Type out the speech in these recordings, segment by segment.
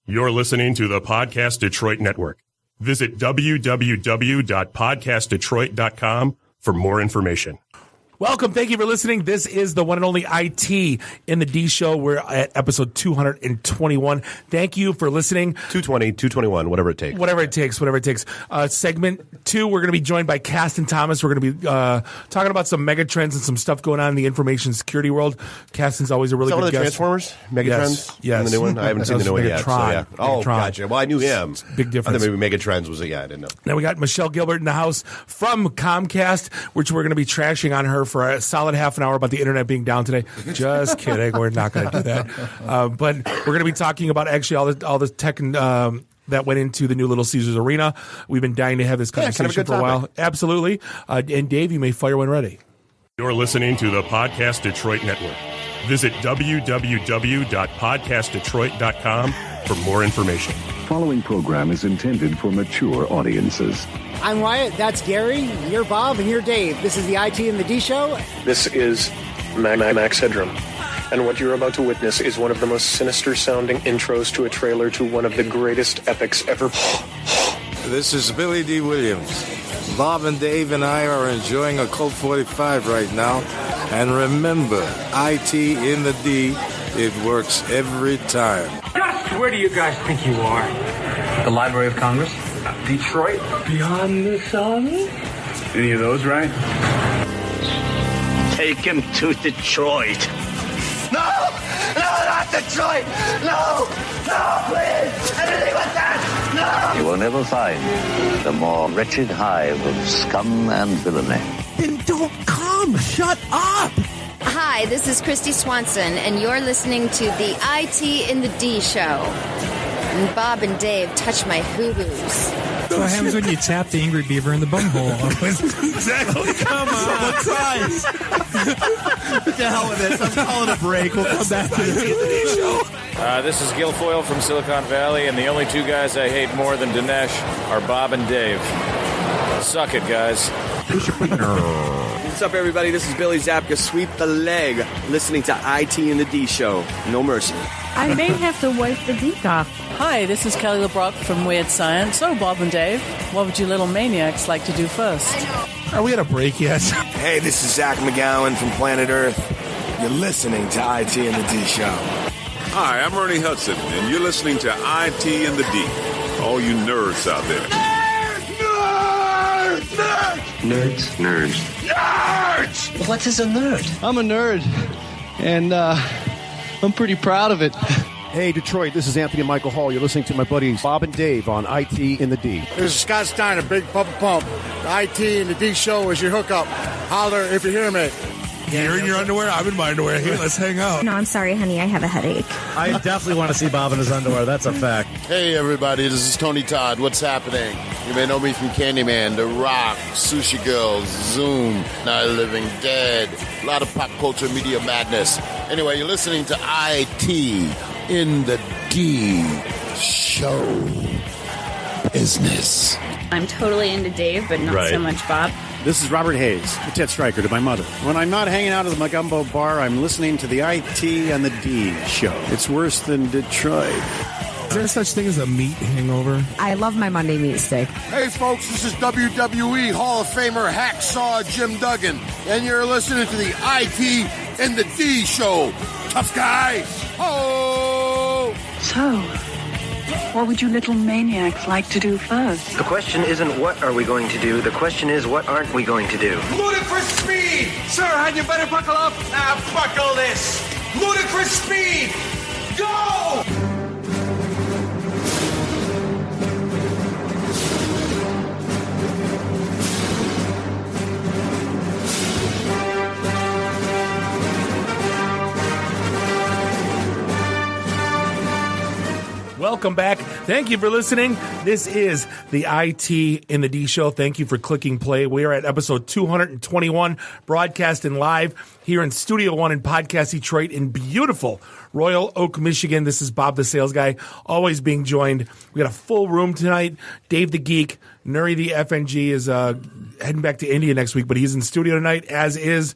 You're listening to the Podcast Detroit Network. Visit www.podcastdetroit.com for more information. Welcome. Thank you for listening. This is the one and only IT in the D Show. We're at episode 221. Thank you for listening. 220, 221, whatever it takes. Whatever it takes. Segment 2, we're going to be joined by Caston Thomas. We're going to be talking about some mega trends and some stuff going on in the information security world. Caston's always a really good guest. Transformers? Megatrends? Yes. The new one? I haven't seen the new one yet. So yeah. Oh, gotcha. Well, I knew him. Big difference. I thought maybe Megatrends was I didn't know. Now we got Michelle Gilbert in the house from Comcast, which we're going to be trashing on her for a solid half an hour about the internet being down today. Just kidding. We're not going to do that. But we're going to be talking about actually all the tech and that went into the new Little Caesars Arena. We've been dying to have this conversation for a while. Absolutely. And Dave, you may fire when ready. You're listening to the Podcast Detroit Network. Visit www.podcastdetroit.com for more information. Following program is intended for mature audiences. I'm Wyatt, that's Gary, you're Bob, and you're Dave. This is the IT and the D Show. This is Max Headroom, and what you're about to witness is one of the most sinister-sounding intros to a trailer to one of the greatest epics ever. This is Billy D. Williams. Bob and Dave and I are enjoying a Colt 45 right now, and remember, IT in the D, it works every time. Just where do you guys think you are? The Library of Congress? Detroit? Beyond the sun? Any of those right? Take him to Detroit. No! No, not Detroit! No! No, please! Anything but that! No! You will never find the more wretched hive of scum and villainy. Then don't come! Shut up! Hi, this is Christy Swanson, and you're listening to the IT in the D Show. And Bob and Dave touch my hoo-hoos. What happens when you tap the angry beaver in the bunghole? Exactly. Come on. Christ. What the hell with this? I'm calling a break. We'll come back to the show. This is Guilfoyle from Silicon Valley, and the only two guys I hate more than Dinesh are Bob and Dave. Suck it, guys. What's up, everybody? This is Billy Zapka. Sweep the leg. Listening to IT in the D Show. No mercy. I may have to wipe the deke off. Hi, this is Kelly LeBrock from Weird Science. So, Bob and Dave, what would you little maniacs like to do first? Are we at a break yet? Hey, this is Zach McGowan from Planet Earth. You're listening to IT in the D Show. Hi, I'm Ernie Hudson, and you're listening to IT in the D. All you nerds out there. Nerds. Nerds. What is a nerd? I'm a nerd, and I'm pretty proud of it. Hey, Detroit, this is Anthony Michael Hall. You're listening to my buddies Bob and Dave on IT in the D. This is Scott Steiner, Big Pump Pump. The IT in the D Show is your hookup. Holler if you hear me. You're in your underwear? I'm in my underwear. Hey, let's hang out. No, I'm sorry, honey. I have a headache. I definitely want to see Bob in his underwear. That's a fact. Hey, everybody. This is Tony Todd. What's happening? You may know me from Candyman, The Rock, Sushi Girls, Zoom, Night of the Living Dead. A lot of pop culture media madness. Anyway, you're listening to IT in the D Show. Business. I'm totally into Dave, but not so much Bob. This is Robert Hayes, the Ted Stryker to my mother. When I'm not hanging out at the Magumbo bar, I'm listening to the IT and the D Show. It's worse than Detroit. Is there such thing as a meat hangover? I love my Monday meat steak. Hey, folks, this is WWE Hall of Famer Hacksaw Jim Duggan, and you're listening to the IT and the D Show. Tough guy. Oh! So, what would you little maniacs like to do first? The question isn't what are we going to do, the question is what aren't we going to do. Ludicrous speed! Sir, had you better buckle up? Now buckle this! Ludicrous speed! Go! Welcome back. Thank you for listening. This is the IT in the D Show. Thank you for clicking play. We are at episode 221, broadcasting live here in Studio One in Podcast Detroit in beautiful Royal Oak, Michigan. This is Bob the Sales Guy, always being joined. We got a full room tonight. Dave the Geek, Nuri the FNG is heading back to India next week, but he's in studio tonight, as is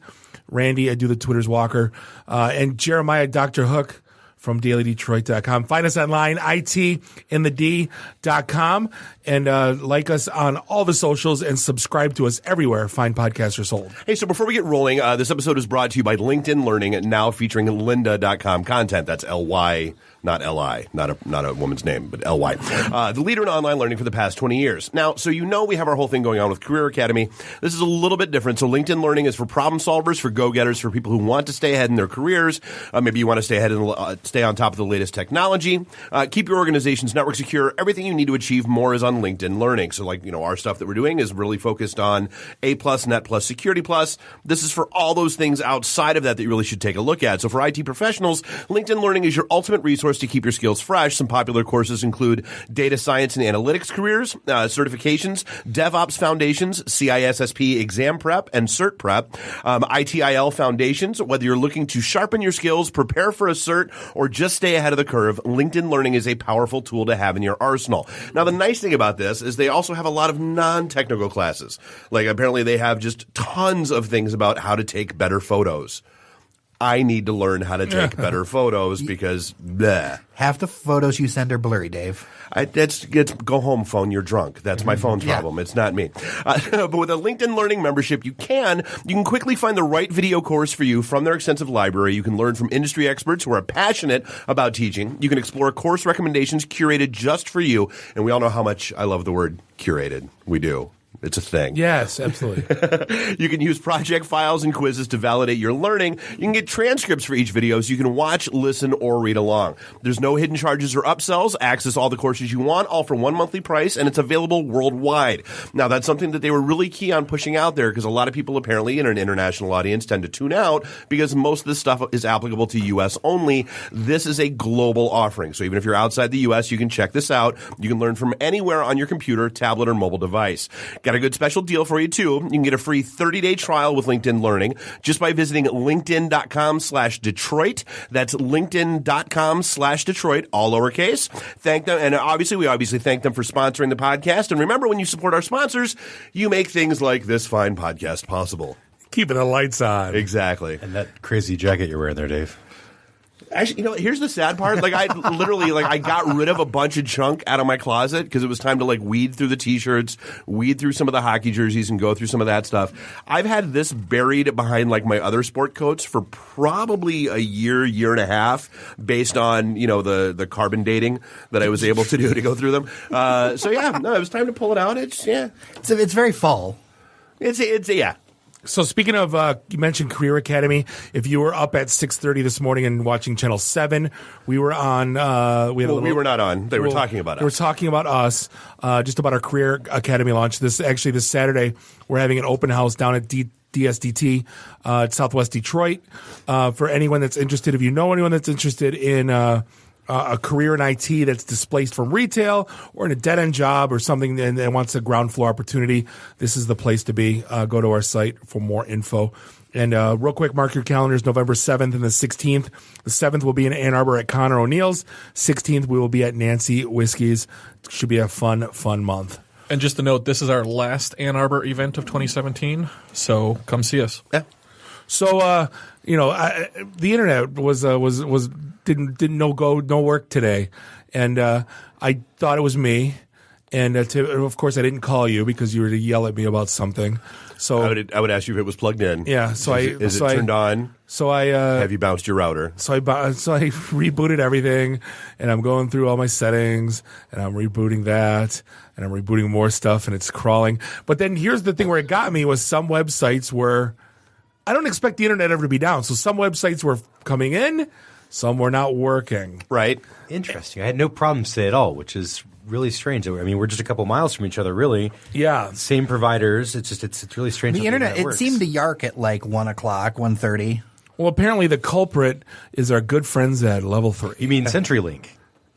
Randy, I do the Twitter's Walker, and Jeremiah Dr. Hook from dailydetroit.com. Find us online, itinthed.com, and like us on all the socials and subscribe to us everywhere fine podcasts are sold. Hey, so before we get rolling, this episode is brought to you by LinkedIn Learning, now featuring lynda.com content. That's L-Y, not L-I, not a woman's name, but L-Y. The leader in online learning for the past 20 years. Now, so you know we have our whole thing going on with Career Academy. This is a little bit different. So LinkedIn Learning is for problem solvers, for go-getters, for people who want to stay ahead in their careers. Maybe you want to stay ahead and stay on top of the latest technology. Keep your organization's network secure. Everything you need to achieve more is on LinkedIn Learning. So our stuff that we're doing is really focused on A+, Net+, Security+. This is for all those things outside of that you really should take a look at. So for IT professionals, LinkedIn Learning is your ultimate resource to keep your skills fresh. Some popular courses include data science and analytics careers, certifications, DevOps foundations, CISSP exam prep and cert prep, ITIL foundations. Whether you're looking to sharpen your skills, prepare for a cert, or just stay ahead of the curve, LinkedIn Learning is a powerful tool to have in your arsenal. Now, the nice thing about this is they also have a lot of non-technical classes. Apparently they have just tons of things about how to take better photos. I need to learn how to take better photos because bleh. Half the photos you send are blurry, Dave. It's go home phone, you're drunk. That's my phone's problem. It's not me. But with a LinkedIn Learning membership, you can quickly find the right video course for you from their extensive library. You can learn from industry experts who are passionate about teaching. You can explore course recommendations curated just for you. And we all know how much I love the word curated. We do. It's a thing. Yes, absolutely. You can use project files and quizzes to validate your learning. You can get transcripts for each video so you can watch, listen, or read along. There's no hidden charges or upsells. Access all the courses you want, all for one monthly price, and it's available worldwide. Now, that's something that they were really key on pushing out there because a lot of people apparently in an international audience tend to tune out because most of this stuff is applicable to U.S. only. This is a global offering. So even if you're outside the U.S., you can check this out. You can learn from anywhere on your computer, tablet, or mobile device. Got a good special deal for you, too. You can get a free 30-day trial with LinkedIn Learning just by visiting linkedin.com/Detroit. That's linkedin.com/Detroit, all lowercase. Thank them. And we obviously thank them for sponsoring the podcast. And remember, when you support our sponsors, you make things like this fine podcast possible. Keeping the lights on. Exactly. And that crazy jacket you're wearing there, Dave. Actually, here's the sad part. I literally, I got rid of a bunch of junk out of my closet because it was time to, weed through the T-shirts, weed through some of the hockey jerseys, and go through some of that stuff. I've had this buried behind, my other sport coats for probably a year and a half based on, the carbon dating that I was able to do to go through them. It was time to pull it out. It's very fall. It's. So speaking of, you mentioned Career Academy. If you were up at 6:30 this morning and watching Channel 7, we were on. We were not on. They were talking about us. They were talking about us, just about our Career Academy launch. This Saturday, we're having an open house down at DSDT at Southwest Detroit. For anyone that's interested, if you know anyone that's interested in a career in IT that's displaced from retail or in a dead-end job or something and wants a ground floor opportunity, this is the place to be. Go to our site for more info. And real quick, mark your calendars, November 7th and the 16th. The 7th will be in Ann Arbor at Connor O'Neill's. 16th, we will be at Nancy Whiskey's. It should be a fun month. And just to note, this is our last Ann Arbor event of 2017, so come see us. Yeah. So, the internet was didn't no work today, and I thought it was me, and of course I didn't call you because you were to yell at me about something. So I would ask you if it was plugged in. Yeah. So is it turned on? So I have you bounced your router? So I rebooted everything, and I'm going through all my settings, and I'm rebooting that, and I'm rebooting more stuff, and it's crawling. But then here's the thing where it got me was some websites were. I don't expect the internet ever to be down. So some websites were coming in, some were not working. Right. Interesting. I had no problems today at all, which is really strange. I mean, we're just a couple miles from each other, really. Yeah. Same providers. It's really strange. The internet, it seemed to yark at 1 o'clock, 1:30. Well, apparently the culprit is our good friends at Level 3. You mean CenturyLink?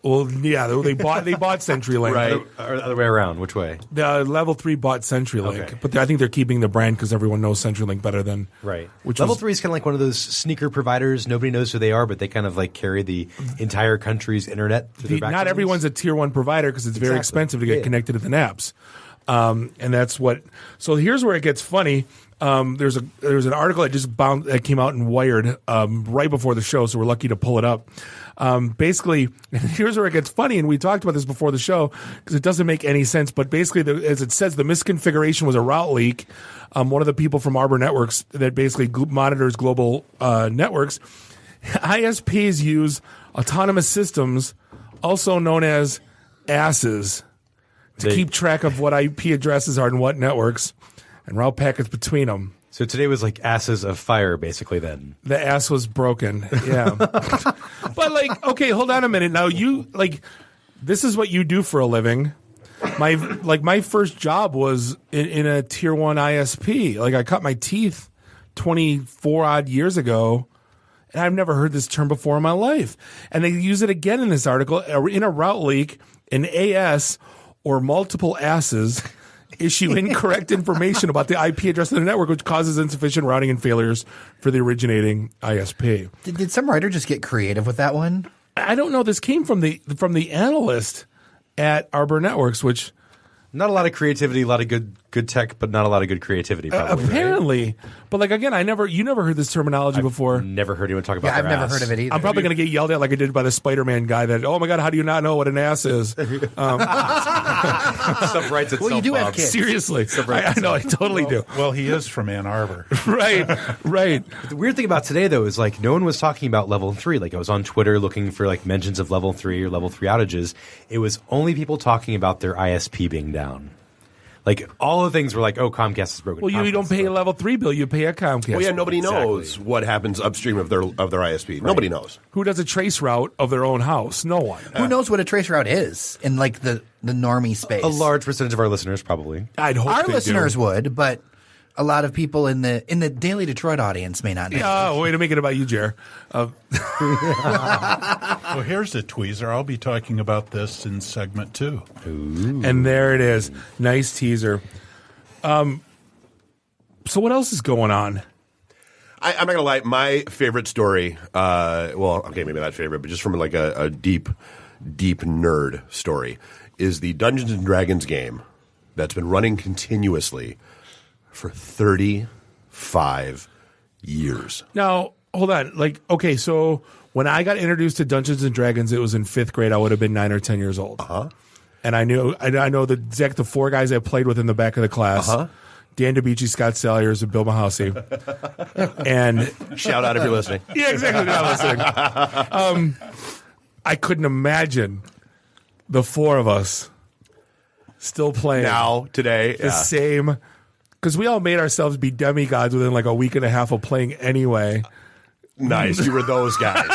Well, yeah, they bought CenturyLink. Right. Or the other way around. Which way? The Level 3 bought CenturyLink, okay. But I think they're keeping the brand because everyone knows CenturyLink better than right. Level 3 is kind of like one of those sneaker providers. Nobody knows who they are, but they kind of carry the entire country's internet through their back. Not everyone's a tier 1 provider because it's very expensive to get connected to the NAPs, and that's what. So here's where it gets funny. There's an article that came out in Wired right before the show, so we're lucky to pull it up. Basically, here's where it gets funny, and we talked about this before the show because it doesn't make any sense. But basically, as it says, the misconfiguration was a route leak. One of the people from Arbor Networks that basically monitors global networks. ISPs use autonomous systems, also known as ASs, to keep track of what IP addresses are in what networks and route packets between them. So today was like asses of fire, basically. Then the ass was broken. Yeah, but like, okay, hold on a minute. Now this is what you do for a living. My first job was in a tier 1 ISP. Like I cut my teeth 24 odd years ago, and I've never heard this term before in my life. And they use it again in this article in a route leak. An AS or multiple asses issue incorrect information about the IP address of the network, which causes insufficient routing and failures for the originating ISP. Did some writer just get creative with that one? I don't know. This came from the analyst at Arbor Networks, which not a lot of creativity, a lot of good tech, but not a lot of good creativity. Probably, apparently, right? But like again, you never heard this terminology before. Never heard anyone talk about. Yeah, I've never heard of it either. I'm probably going to get yelled at like I did by the Spider-Man guy. That oh my god, how do you not know what an ass is? Stuff writes itself. Well, you do have kids. Seriously, I know, I totally do. Well, he is from Ann Arbor, right? The weird thing about today, though, is like no one was talking about level 3. Like I was on Twitter looking for like mentions of level 3 or level 3 outages. It was only people talking about their ISP being down. Like all the things were like, oh, Comcast is broken. Well, you don't pay a level 3 bill; you pay a Comcast. Well, yeah, nobody knows what happens upstream of their ISP. Right. Nobody knows who does a trace route of their own house. No one. Who knows what a trace route is in like the normie space? A large percentage of our listeners probably. I'd hope our listeners would, but a lot of people in the Daily Detroit audience may not know. Oh, way to make it about you, Jer. Well, here's a tweezer. I'll be talking about this in segment 2. Ooh. And there it is. Nice teaser. So what else is going on? I'm not going to lie. My favorite story, maybe not favorite, but just from like a deep nerd story, is the Dungeons & Dragons game that's been running continuously for 35 years. Now, hold on. Like, okay, so when I got introduced to Dungeons & Dragons, it was in 5th grade. I would have been 9 or 10 years old. Uh-huh. And I know the 4 guys I played with in the back of the class. Uh-huh. Dan DeBici, Scott Salyers, and Bill Mahowsey. And shout out if you're listening. Yeah, exactly. Not listening. I couldn't imagine the 4 of us still playing now today the same. Because we all made ourselves be demigods within like a week and a half of playing anyway. Nice. You were those guys.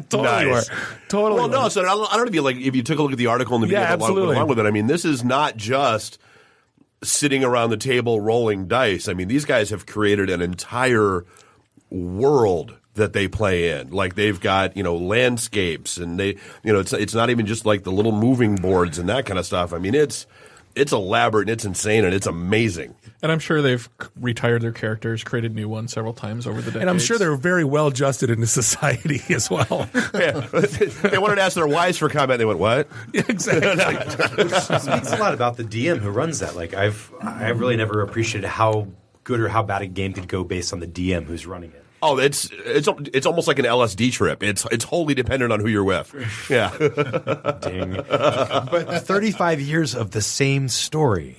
Totally nice. were. Totally Well, were. no, so I don't know if you took a look at the article in the beginning along with it. I mean, this is not just sitting around the table rolling dice. I mean, these guys have created an entire world that they play in. Like they've got, landscapes and it's not even just like the little moving boards and that kind of stuff. I mean, it's elaborate and it's insane and it's amazing. And I'm sure they've retired their characters, created new ones several times over the decades. And I'm sure they're very well adjusted into society as well. Yeah. They wanted to ask their wives for comment. They went, what? Yeah, exactly. Which speaks a lot about the DM who runs that. Like I've really never appreciated how good or how bad a game could go based on the DM who's running it. Oh, it's almost like an LSD trip. It's wholly dependent on who you're with. Yeah. Ding. But 35 years of the same story.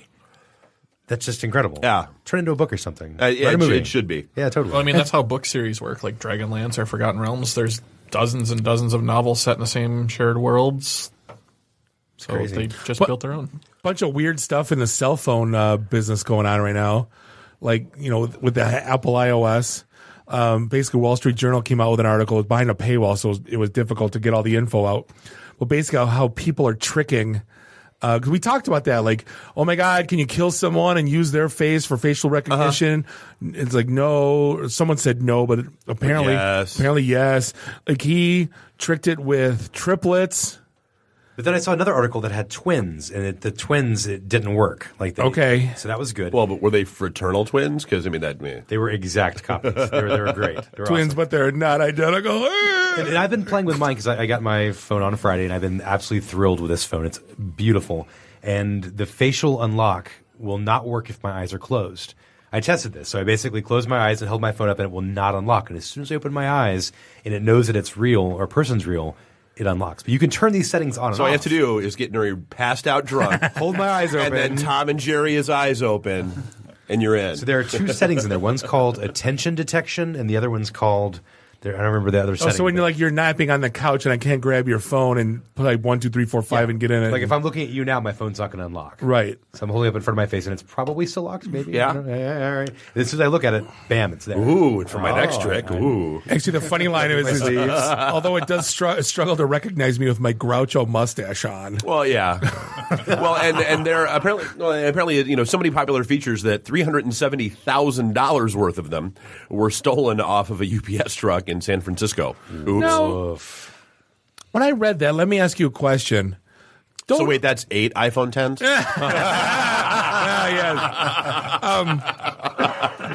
That's just incredible. Yeah. Turn into a book or something. It should be. Yeah, totally. Well, I mean, that's how book series work. Like Dragonlance or Forgotten Realms, there's dozens and dozens of novels set in the same shared worlds. So crazy. they just built their own. Bunch of weird stuff in the cell phone business going on right now. Like, with the Apple iOS. Basically, Wall Street Journal came out with an article. It was behind a paywall, so it was difficult to get all the info out. Well, basically, how people are tricking. Because we talked about that, like, oh my God, can you kill someone and use their face for facial recognition? Uh-huh. It's like no. Someone said no, but apparently yes. Like he tricked it with triplets. But then I saw another article that had twins, and it didn't work. Okay, so that was good. Well, but were they fraternal twins? Because they were exact copies. They were great. They were twins, awesome. But they're not identical. And I've been playing with mine because I got my phone on Friday, and I've been absolutely thrilled with this phone. It's beautiful, and the facial unlock will not work if my eyes are closed. I tested this. So I basically closed my eyes and held my phone up, and it will not unlock. And as soon as I open my eyes and it knows that it's real or a person's real, it unlocks. But you can turn these settings on and So all off. you have to do is get Nuri passed out drunk. Hold my eyes open. And then Tom and Jerry his eyes open, and you're in. So there are two settings in there. One's called attention detection, and the other one's called... I don't remember the other setting. So when you're napping on the couch and I can't grab your phone and put like 1, 2, 3, 4, 5 and get in it. Like if I'm looking at you now, my phone's not going to unlock. Right. So I'm holding it up in front of my face, and it's probably still locked, maybe. Yeah. I don't know. Yeah, all right. As soon as I look at it, bam, it's there. Ooh, and for my next trick, ooh. Actually, the funny line is although it does struggle to recognize me with my Groucho mustache on. Well, yeah. Well, and there apparently, so many popular features that $370,000 worth of them were stolen off of a UPS truck in San Francisco. Oops. No. When I read that, let me ask you a question. So wait, that's 8 iPhone 10s?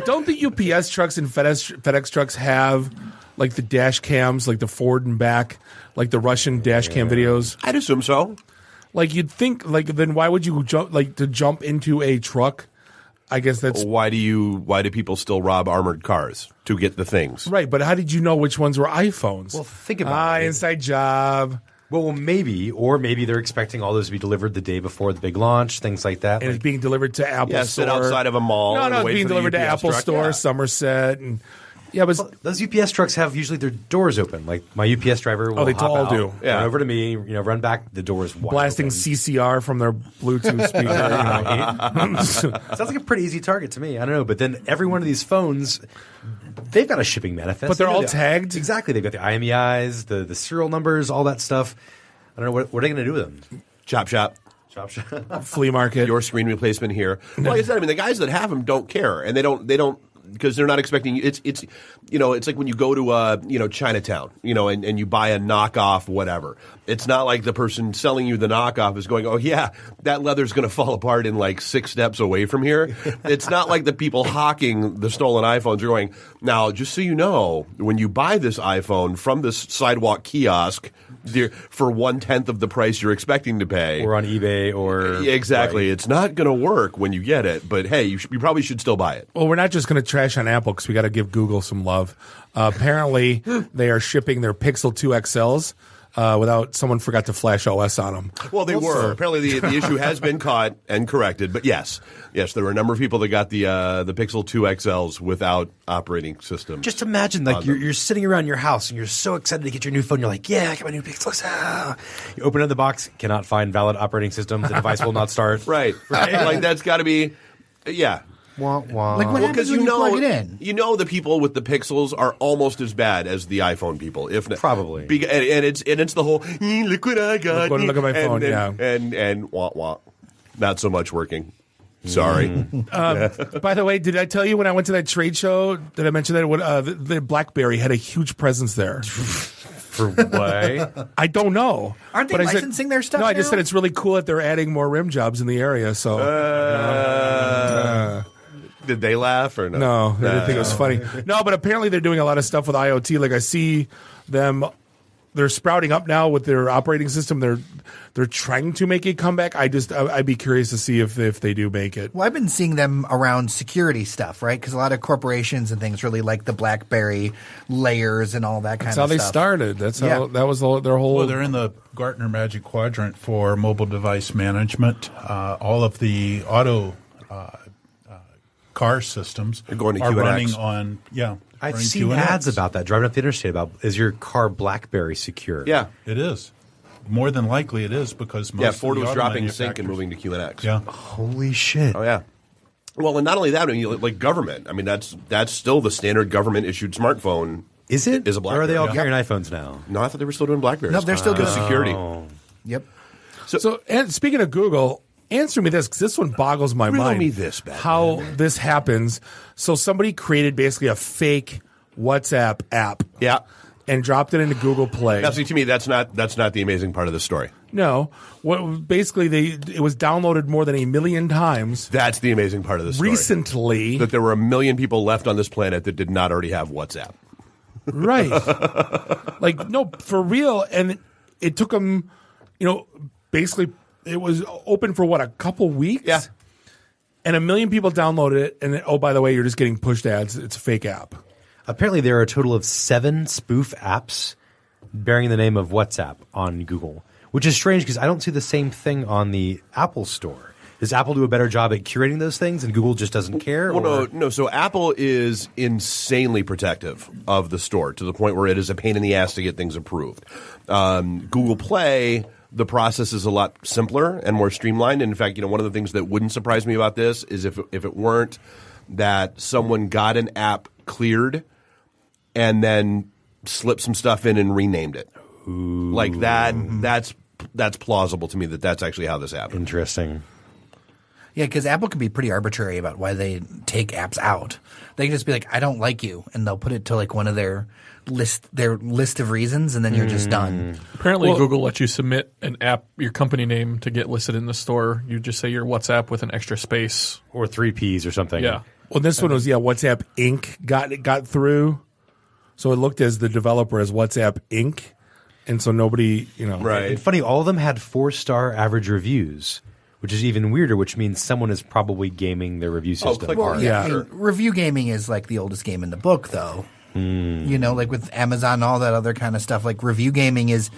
Don't the UPS trucks and FedEx trucks have like the dash cams, like the forward and back, like the Russian dash cam videos? I'd assume so. Like you'd think, like then why would you jump into a truck? I guess that's why do people still rob armored cars to get the things? Right, but how did you know which ones were iPhones? Well, think about it. Inside job. Well, maybe they're expecting all those to be delivered the day before the big launch, things like that. And it's being delivered to Apple Store. Sit outside of a mall. No, and it's wait being for the delivered to UPS Apple truck. Store, Yeah. Somerset, and but those UPS trucks have usually their doors open. Like my UPS driver will they hop all out, do. Yeah. Run over to me, run back, the door's wide blasting open. CCR from their Bluetooth speaker. Sounds like a pretty easy target to me. I don't know, but then every one of these phones, they've got a shipping manifest. But they're all tagged? Exactly. They've got the IMEIs, the serial numbers, all that stuff. I don't know. What are they going to do with them? Chop shop. Flea market. Your screen replacement here. Well, like I said, the guys that have them don't care, and they don't because they're not expecting. It's like when you go to Chinatown, and you buy a knockoff whatever. It's not like the person selling you the knockoff is going, oh yeah, that leather's going to fall apart in like 6 steps away from here. It's not like the people hawking the stolen iPhones are going, now just so you know, when you buy this iPhone from this sidewalk kiosk for 1/10 of the price you're expecting to pay, or on eBay, or exactly, right. It's not going to work when you get it. But hey, you probably should still buy it. Well, we're not just going to trash on Apple because we got to give Google some love. Apparently, they are shipping their Pixel 2 XLs without someone forgot to flash OS on them. Well, they were. Apparently, the issue has been caught and corrected. But yes, there were a number of people that got the Pixel 2 XLs without operating system. Just imagine, like you're sitting around your house and you're so excited to get your new phone. You're like, yeah, I got my new Pixel. You open up the box, cannot find valid operating system. The device will not start. Right. Like that's got to be, yeah. Wah, wah. Like what happens when you plug it in? The people with the Pixels are almost as bad as the iPhone people, if not probably. And it's the whole look what I got. Look at my phone. And wah wah, not so much working. Sorry. By the way, did I tell you when I went to that trade show? Did I mention that the BlackBerry had a huge presence there? For what? I don't know. Aren't they licensing their stuff? No, I just now? said it's really cool that they're adding more rim jobs in the area. So. Did they laugh or no? No, they didn't think it was funny. No, but apparently they're doing a lot of stuff with IoT. Like I see them, they're sprouting up now with their operating system. They're trying to make a comeback. I'd be curious to see if they do make it. Well, I've been seeing them around security stuff, right? Because a lot of corporations and things really like the BlackBerry layers and all that kind of stuff. That's how they started. That's how that was their whole. Well, they're in the Gartner Magic Quadrant for mobile device management. All of the auto car systems are going to are QNX. running on I've running seen QNX. ads about that driving up the interstate about is your car BlackBerry secure? Yeah, it is. More than likely, it is because most Ford of the was auto dropping sync and manufacturers- moving to QNX. Yeah. Holy shit! Oh yeah. Well, and not only that, like government. That's still the standard government issued smartphone. Is it? Is a BlackBerry? Or are they all carrying iPhones now? No, I thought they were still doing BlackBerries. No, they're still doing security. Yep. So, and speaking of Google, answer me this because this one boggles my Riddle mind. me this, Batman. How this happens? So somebody created basically a fake WhatsApp app. Yeah. And dropped it into Google Play. Now, see, to me, that's not the amazing part of the story. No, basically it was downloaded more than 1 million times. That's the amazing part of the story. Recently, that there were 1 million people left on this planet that did not already have WhatsApp. Right. Like, no, for real. And it took them, basically it was open for a couple weeks? Yeah. and 1 million people downloaded it. And oh, by the way, you're just getting pushed ads. It's a fake app. Apparently, there are a total of 7 spoof apps bearing the name of WhatsApp on Google, which is strange because I don't see the same thing on the Apple Store. Does Apple do a better job at curating those things, and Google just doesn't care? Well, no. So Apple is insanely protective of the store to the point where it is a pain in the ass to get things approved. Google Play, the process is a lot simpler and more streamlined. And in fact, one of the things that wouldn't surprise me about this is if it weren't that someone got an app cleared and then slipped some stuff in and renamed it. Ooh. Like that. That's plausible to me that's actually how this happened. Interesting. Yeah, because Apple can be pretty arbitrary about why they take apps out. They can just be like, "I don't like you," and they'll put it to like one of their list of reasons, and then you're just done. Apparently, Google lets you submit an app, your company name, to get listed in the store. You just say your WhatsApp with an extra space or 3 Ps or something. Yeah. Well, this one was WhatsApp Inc. got through, so it looked as the developer as WhatsApp Inc. And so nobody, Right. And funny, all of them had 4-star average reviews, which is even weirder, which means someone is probably gaming their review system. I mean, review gaming is like the oldest game in the book, though. Like with Amazon and all that other kind of stuff. Like review gaming is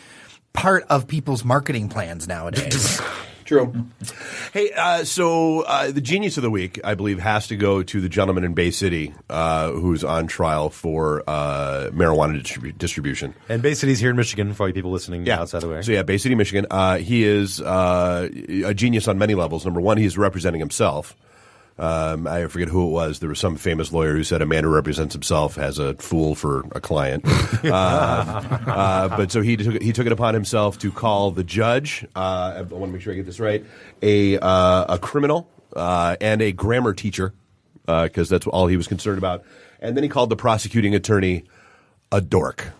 part of people's marketing plans nowadays. True. Hey, so the genius of the week, I believe, has to go to the gentleman in Bay City who's on trial for marijuana distribution. And Bay City's here in Michigan for all you people listening outside the way. So, Bay City, Michigan. He is a genius on many levels. Number one, he's representing himself. I forget who it was. There was some famous lawyer who said a man who represents himself has a fool for a client. But so he took it upon himself to call the judge. I want to make sure I get this right. A criminal and a grammar teacher, because that's all he was concerned about. And then he called the prosecuting attorney a dork.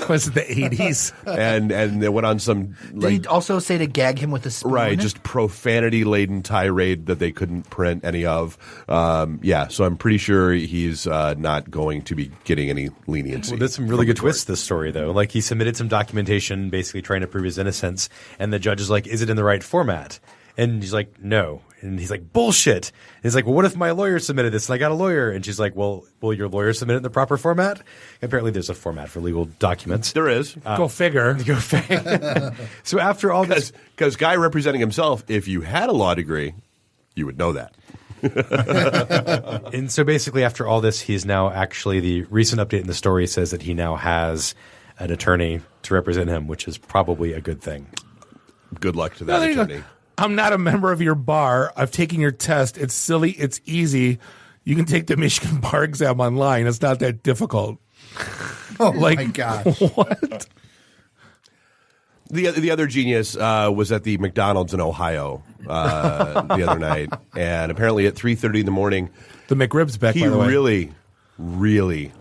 Was it the 80s? and they went on some. Did he also say to gag him with a spoon? Right, just profanity-laden tirade that they couldn't print any of. So I'm pretty sure he's not going to be getting any leniency. Well, there's some really good twists to this story, though. Like, he submitted some documentation basically trying to prove his innocence, and the judge is like, is it in the right format? And he's like, no. And he's like, bullshit. And he's like, well, what if my lawyer submitted this and I got a lawyer? And she's like, well, will your lawyer submit it in the proper format? Apparently there's a format for legal documents. There is. Go figure. So after all this. Because guy representing himself, if you had a law degree, you would know that. And so basically after all this, he's now actually, the recent update in the story says that he now has an attorney to represent him, which is probably a good thing. Good luck to that attorney. I'm not a member of your bar. I've taken your test. It's silly. It's easy. You can take the Michigan bar exam online. It's not that difficult. Oh, my gosh. What? The other genius was at the McDonald's in Ohio the other night. And apparently at 3:30 in the morning. The McRib's back, by the way. He really, really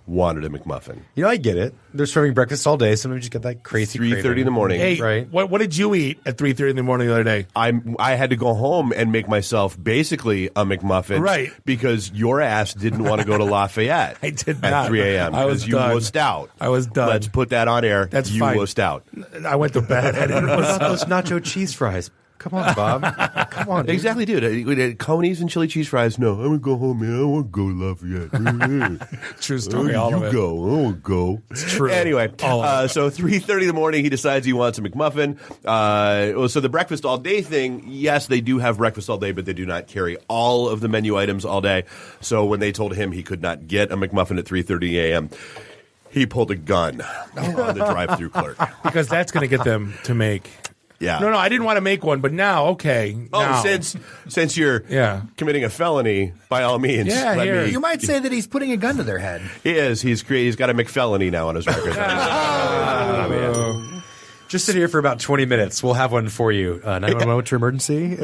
wanted a McMuffin. I get it. They're serving breakfast all day. Sometimes you just get that crazy 3:30 in the morning. Hey, right? What did you eat at 3:30 in the morning the other day? I had to go home and make myself basically a McMuffin. Right. Because your ass didn't want to go to Lafayette. I did at not. 3 a.m. I was because you done. wussed out. I was done. Let's put that on air. That's you fine. wussed out. I went to bed. I didn't Those nacho cheese fries. Come on, Bob. Come on, dude. Exactly, dude. Coney's and chili cheese fries. No, I'm going to go home, man. I want to go to Lafayette. True story, all you of it. go. I want to go. It's true. Anyway, All of it. so 3:30 in the morning, he decides he wants a McMuffin. So the breakfast all day thing, yes, they do have breakfast all day, but they do not carry all of the menu items all day. So when they told him he could not get a McMuffin at 3:30 a.m., he pulled a gun on the drive-through clerk. Because that's going to get them to make. Yeah. No, I didn't want to make one, but now, okay. Oh, now. since you're committing a felony, by all means. Yeah, here. You might say that he's putting a gun to their head. He is. He's got a McFelony now on his record. Just sit here for about 20 minutes. We'll have one for you. 911, what's your emergency?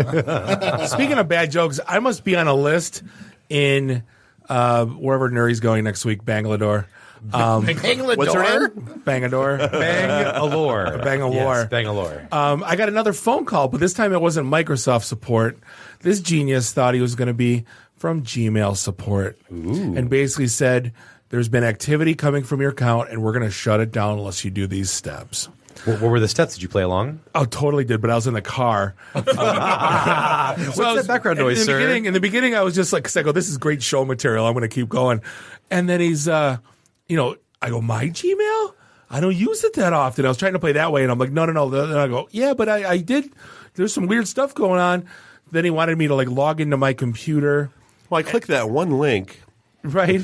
Speaking of bad jokes, I must be on a list in wherever Nuri's going next week, Bangalore. Bangalore? What's her name? Bangalore. Bangalore. Bangalore. Yes, Bangalore. I got another phone call, but this time it wasn't Microsoft support. This genius thought he was going to be from Gmail support. Ooh. And basically said, there's been activity coming from your account, and we're going to shut it down unless you do these steps. What were the steps? Did you play along? Oh, totally did, but I was in the car. What's that background noise, sir? In the beginning, I was just like, 'cause I go, this is great show material. I'm going to keep going. And then he's, I go, my Gmail? I don't use it that often. I was trying to play that way, and I'm like, no. Then I go, yeah, but I did. There's some weird stuff going on. Then he wanted me to, like, log into my computer. Well, I clicked that one link. Right?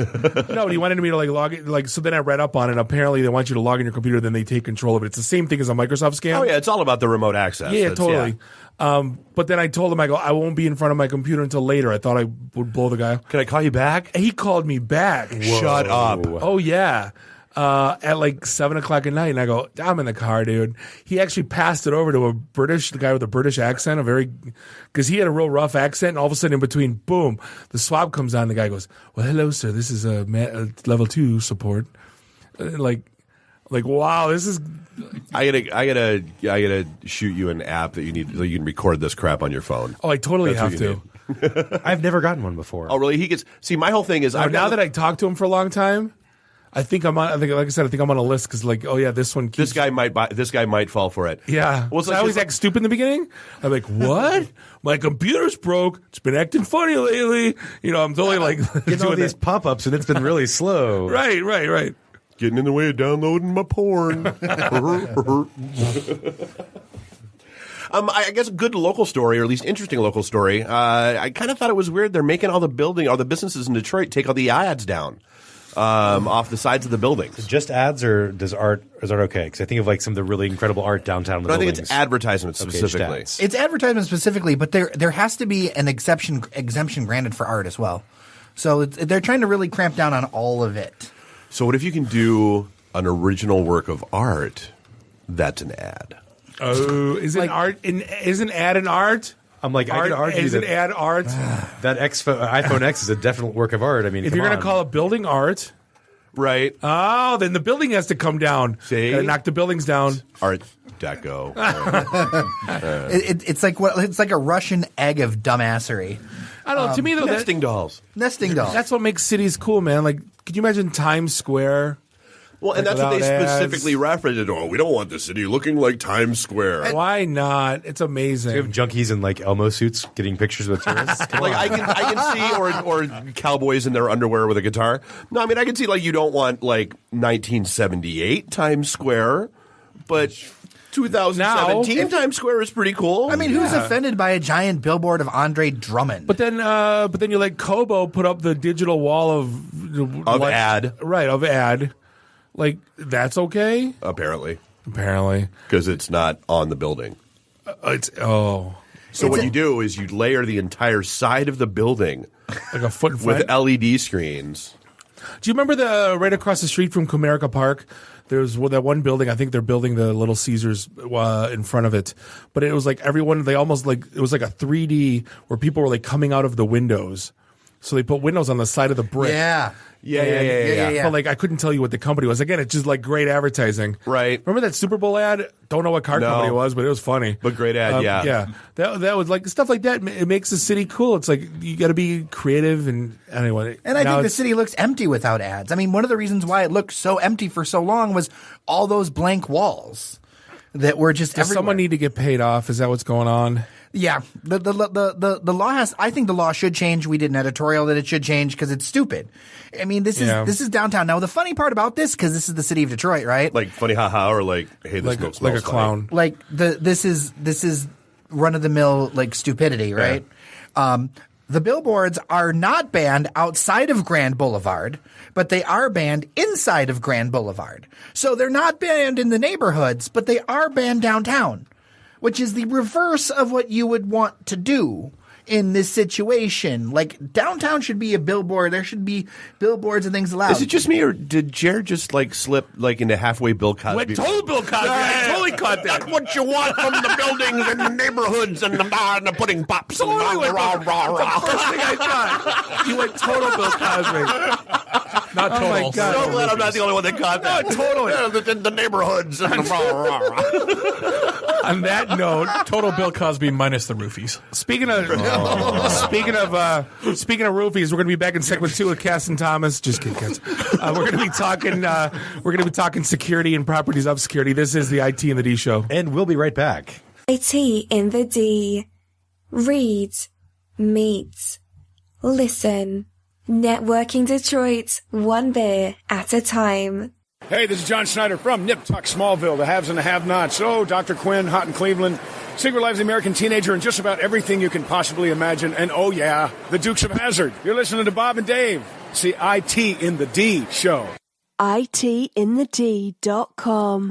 No, he wanted me to, like, log it. Like, so then I read up on it. Apparently, they want you to log in your computer, then they take control of it. It's the same thing as a Microsoft scam. Oh, yeah, it's all about the remote access. Yeah, totally. But then I told him, I go, I won't be in front of my computer until later. I thought I would blow the guy. Can I call you back? He called me back. Shut up. Oh, yeah. At like 7 o'clock at night. And I go, I'm in the car, dude. He actually passed it over to the guy with a British accent, because he had a real rough accent. And all of a sudden, in between, boom, the swab comes on. The guy goes, well, hello, sir. This is a level 2 support. Like, wow, this is. I gotta shoot you an app that you need so you can record this crap on your phone. Oh, I totally That's have to. I've never gotten one before. Oh, really? My whole thing is now that I talked to him for a long time, I think I'm on a list because, like, oh yeah, this one. This guy might fall for it. Yeah. Well, so I always act stupid in the beginning. I'm like, what? My computer's broke. It's been acting funny lately. I'm totally like getting all these pop-ups, and it's been really slow. Right. Getting in the way of downloading my porn. I guess a good local story, or at least interesting local story. I kind of thought it was weird. They're making all the businesses in Detroit take all the ads down off the sides of the buildings. Just ads, or is art okay? Because I think of like some of the really incredible art downtown. But I think it's advertisements specifically. It's advertisement specifically, but there has to be an exemption granted for art as well. So they're trying to really cramp down on all of it. So what if you can do an original work of art that's an ad? Oh, isn't ad an art? I'm like, art, I could argue isn't ad art? That iPhone X is a definite work of art. I mean, if you're going to call a building art, right? Oh, then the building has to come down. See, gotta knock the buildings down. Art Deco. It's like a Russian egg of dumbassery. I don't know. To me, though, nesting dolls. That's what makes cities cool, man. Like, could you imagine Times Square? Well, and that's what they specifically referenced it. Oh, we don't want the city looking like Times Square. Why not? It's amazing. So you have junkies in like Elmo suits getting pictures with tourists. I can see, or cowboys in their underwear with a guitar. No, I mean I can see like you don't want like 1978 Times Square, but 2017 Times Square is pretty cool. I mean, who's offended by a giant billboard of Andre Drummond? But then you let Kobo put up the digital wall of ad, right? Of ad. Like, that's okay? Apparently. Because it's not on the building. So what you do is you layer the entire side of the building like a foot in front with LED screens. Do you remember right across the street from Comerica Park? There's that one building. I think they're building the Little Caesars in front of it. But it was like it was like a 3D where people were like coming out of the windows. So they put windows on the side of the brick. Yeah. But like I couldn't tell you what the company was. Again, it's just like great advertising. Right. Remember that Super Bowl ad? Don't know what car company it was, but it was funny. But great ad, yeah. Yeah. That was like stuff like that. It makes the city cool. It's like you got to be creative and anyway. And I think the city looks empty without ads. I mean, one of the reasons why it looked so empty for so long was all those blank walls that were just Does everywhere. someone need to get paid off? Is that what's going on? Yeah, the law has. I think the law should change. We did an editorial that it should change because it's stupid. I mean, this is downtown. Now, the funny part about this, because this is the city of Detroit, right? Like funny haha, or like hey, this smells like a clown. Like this is run of the mill like stupidity, right? Yeah. The billboards are not banned outside of Grand Boulevard, but they are banned inside of Grand Boulevard. So they're not banned in the neighborhoods, but they are banned downtown, which is the reverse of what you would want to do in this situation. Like, downtown should be a billboard. There should be billboards and things allowed. Is it just me, or did Jared just like slip like into halfway Bill Cosby? Went total Bill Cosby. I totally caught that. That's what you want from the buildings and the neighborhoods and the pudding pops. Totally went rah, rah, rah. That's the first thing I thought. You went total Bill Cosby. Not total. Oh my God. So glad I'm not the only one that caught that. No, totally. The neighborhoods. On that note, total Bill Cosby minus the roofies. Speaking of roofies, we're going to be back in segment 2 with Caston Thomas. Just kidding, kids. We're going to be talking security and properties of security. This is the IT and the D show, and we'll be right back. IT in the D. Read, meet, listen. Networking Detroit, one beer at a time. Hey, this is John Schneider from Nip Tuck Smallville, the haves and the have-nots. Oh, Dr. Quinn, Hot in Cleveland, Secret Lives of the American Teenager, and just about everything you can possibly imagine. And oh yeah, the Dukes of Hazzard. You're listening to Bob and Dave. See IT in the D show. ITinthed.com.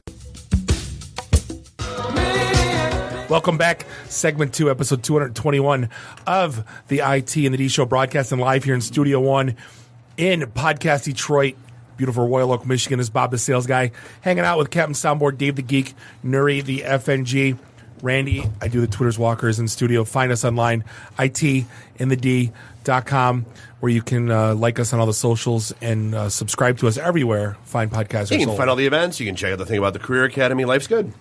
Welcome back. Segment 2, episode 221 of the IT and the D show, broadcasting live here in Studio 1 in Podcast Detroit. Beautiful Royal Oak, Michigan. Is Bob the Sales Guy. Hanging out with Captain Soundboard, Dave the Geek, Nuri the FNG, Randy. I do the Twitter's Walkers in studio. Find us online, itinthed.com, where you can like us on all the socials and subscribe to us everywhere. Find podcasts. You can find all the events. You can check out the thing about the Career Academy. Life's good.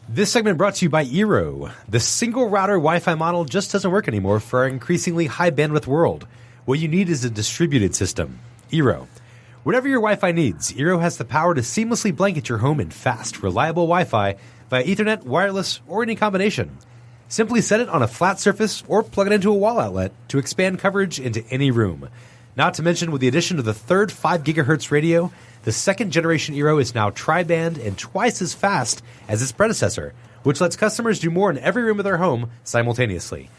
This segment brought to you by Eero. The single router Wi-Fi model just doesn't work anymore for our increasingly high bandwidth world. What you need is a distributed system. Eero. Whatever your Wi-Fi needs, Eero has the power to seamlessly blanket your home in fast, reliable Wi-Fi via Ethernet, wireless, or any combination. Simply set it on a flat surface or plug it into a wall outlet to expand coverage into any room. Not to mention, with the addition of the third 5 GHz radio, the second generation Eero is now tri-band and twice as fast as its predecessor, which lets customers do more in every room of their home simultaneously.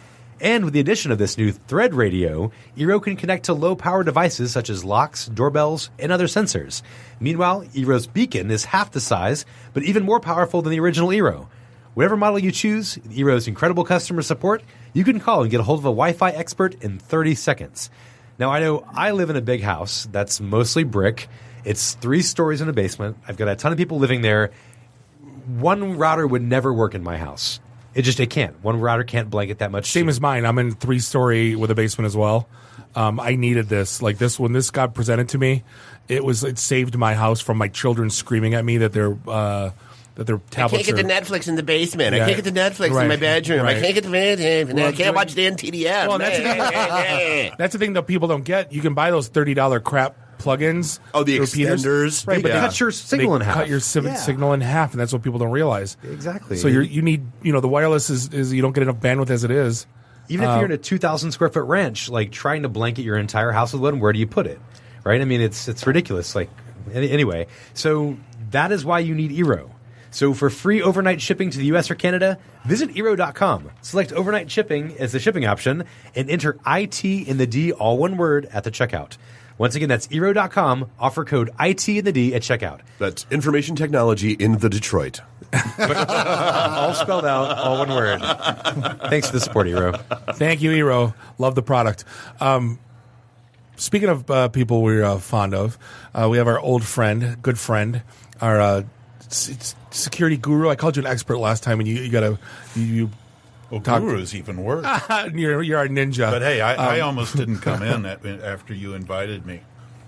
And with the addition of this new thread radio, Eero can connect to low-power devices such as locks, doorbells, and other sensors. Meanwhile, Eero's beacon is half the size, but even more powerful than the original Eero. Whatever model you choose, Eero's incredible customer support, you can call and get a hold of a Wi-Fi expert in 30 seconds. Now, I know I live in a big house that's mostly brick. It's 3 stories in a basement. I've got a ton of people living there. One router would never work in my house. It can't. One router can't blanket that much. Same as mine. I'm in 3-story with a basement as well. I needed this. Like this, when this got presented to me, it saved my house from my children screaming at me that their tablets I can't get the Netflix in the basement. Yeah. I can't get the Netflix in my bedroom. Right. I can't get the I can't watch the NTDF. Well, that's the thing that people don't get. You can buy those $30 crap plugins. Oh, the repeaters. extenders. Right, but Yeah. they cut your signal in half. Cut your signal in half, and that's what people don't realize. Exactly. So you need, the wireless is you don't get enough bandwidth as it is. Even if you're in a 2,000 square foot ranch, like trying to blanket your entire house with one, where do you put it? Right? I mean, it's ridiculous. Like anyway, so that is why you need Eero. So for free overnight shipping to the U.S. or Canada, visit Eero.com. Select overnight shipping as the shipping option and enter IT in the D, all one word, at the checkout. Once again, that's Eero.com. Offer code IT in the D at checkout. That's information technology in the Detroit. All spelled out, all one word. Thanks for the support, Eero. Thank you, Eero. Love the product. Speaking of people we're fond of, we have our old friend, good friend, our security guru. I called you an expert last time, and you guru's even worse. You're our ninja. But hey, I almost didn't come in after you invited me.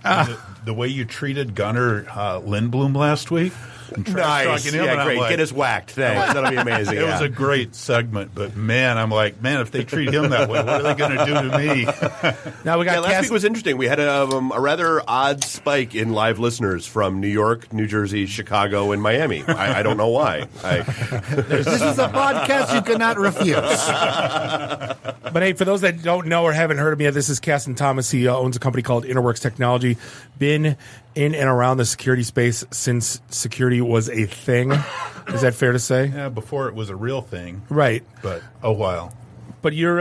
The way you treated Gunnar Lindblom last week. Nice. Him, yeah, great. Like, get us whacked. Thanks. That'll be amazing. It was a great segment, but man, I'm like, if they treat him that way, what are they going to do to me? Now we got last week was interesting. We had a rather odd spike in live listeners from New York, New Jersey, Chicago, and Miami. I don't know why. This is a podcast you cannot refuse. But hey, for those that don't know or haven't heard of me, this is Caston Thomas. He owns a company called Interworks Technology. Been in and around the security space since security was a thing. Is that fair to say? Yeah, before it was a real thing. Right. But a while. But you're,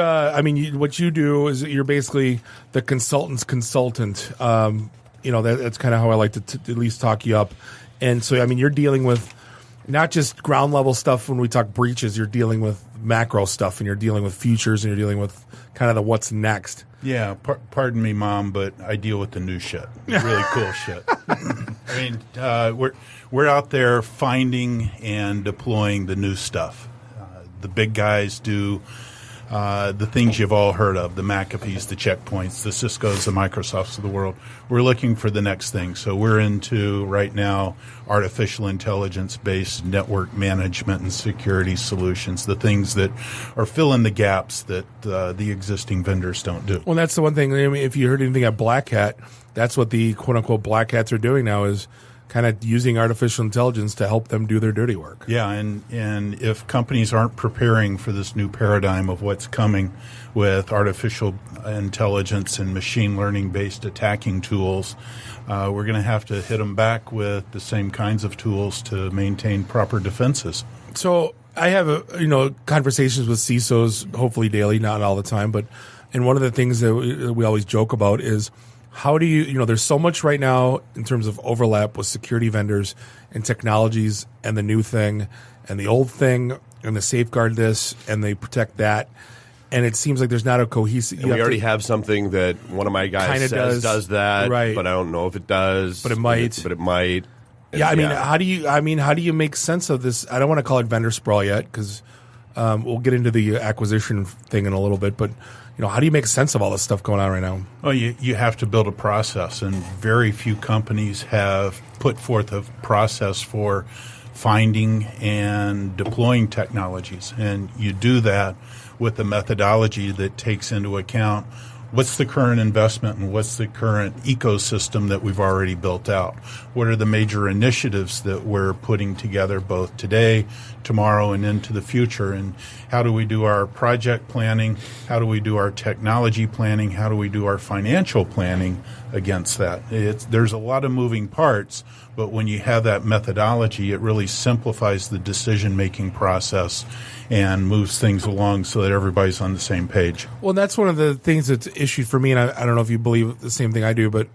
what you do is you're basically the consultant's consultant. That's kind of how I like to at least talk you up. And so, you're dealing with not just ground level stuff when we talk breaches, you're dealing with macro stuff, and you're dealing with futures, and you're dealing with kind of the what's next. Yeah, pardon me, Mom, but I deal with the new shit. Really cool shit. We're out there finding and deploying the new stuff. The big guys do the things you've all heard of, the McAfees, the Checkpoints, the Ciscos, the Microsofts of the world. We're looking for the next thing. So we're into, right now, artificial intelligence-based network management and security solutions, the things that are filling the gaps that the existing vendors don't do. Well, that's the one thing. I mean, if you heard anything at Black Hat, that's what the quote-unquote Black Hats are doing now, is kind of using artificial intelligence to help them do their dirty work. Yeah, and if companies aren't preparing for this new paradigm of what's coming with artificial intelligence and machine learning-based attacking tools, we're going to have to hit them back with the same kinds of tools to maintain proper defenses. So I have conversations with CISOs, hopefully daily, not all the time, and one of the things that we always joke about is, how do you there's so much right now in terms of overlap with security vendors and technologies and the new thing and the old thing and the safeguard this and they protect that. And it seems like there's not a cohesive. And we already have something that one of my guys says does that, right? But I don't know if it does. But it might. But it might. Yeah, how do you make sense of this? I don't want to call it vendor sprawl yet because we'll get into the acquisition thing in a little bit, but. How do you make sense of all this stuff going on right now? Well, you have to build a process, and very few companies have put forth a process for finding and deploying technologies. And you do that with a methodology that takes into account what's the current investment and what's the current ecosystem that we've already built out. What are the major initiatives that we're putting together both today, tomorrow, and into the future? And how do we do our project planning? How do we do our technology planning? How do we do our financial planning against that? There's a lot of moving parts, but when you have that methodology, it really simplifies the decision-making process and moves things along so that everybody's on the same page. Well, that's one of the things that's issued for me, and I don't know if you believe the same thing I do, but